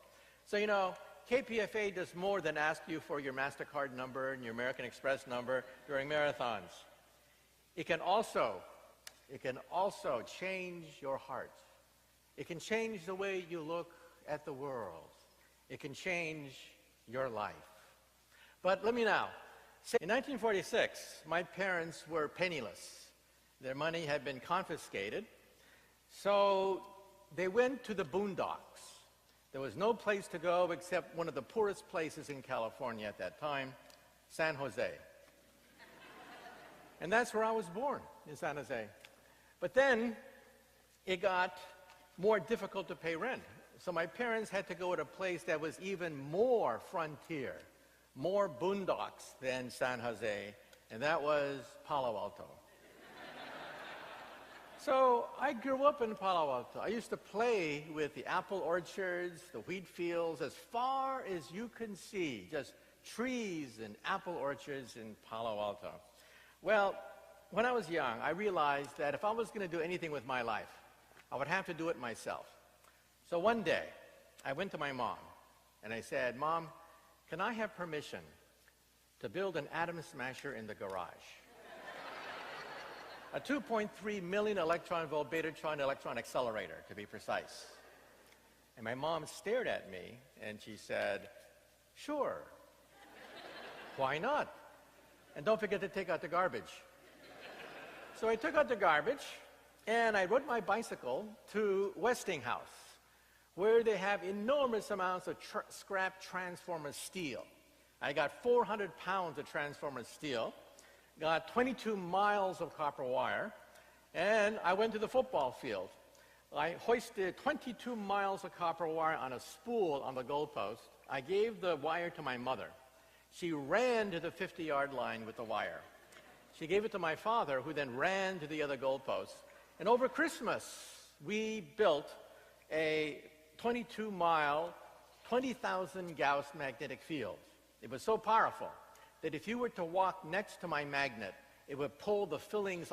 So, you know, KPFA does more than ask you for your MasterCard number and your American Express number during marathons. It can also change your heart. It can change the way you look at the world. It can change your life. But let me now In 1946, my parents were penniless. Their money had been confiscated, so they went to the boondocks. There was no place to go except one of the poorest places in California at that time, San Jose. And that's where I was born, in San Jose. But then it got more difficult to pay rent. So my parents had to go to a place that was even more frontier, more boondocks than San Jose, and that was Palo Alto. So I grew up in Palo Alto. I used to play with the apple orchards, the wheat fields, as far as you can see, just trees and apple orchards in Palo Alto. Well, when I was young, I realized that if I was going to do anything with my life, I would have to do it myself. So one day, I went to my mom, and I said, "Mom, can I have permission to build an atom smasher in the garage?" A 2.3 million electron volt betatron electron accelerator, to be precise. And my mom stared at me, and she said, "Sure. Why not? And don't forget to take out the garbage." So I took out the garbage, and I rode my bicycle to Westinghouse, where they have enormous amounts of scrap transformer steel. I got 400 pounds of transformer steel, got 22 miles of copper wire, and I went to the football field. I hoisted 22 miles of copper wire on a spool on the goalpost. I gave the wire to my mother. She ran to the 50-yard line with the wire. She gave it to my father, who then ran to the other goalpost. And over Christmas, we built a 22-mile, 20,000 Gauss magnetic field. It was so powerful that if you were to walk next to my magnet, it would pull the fillings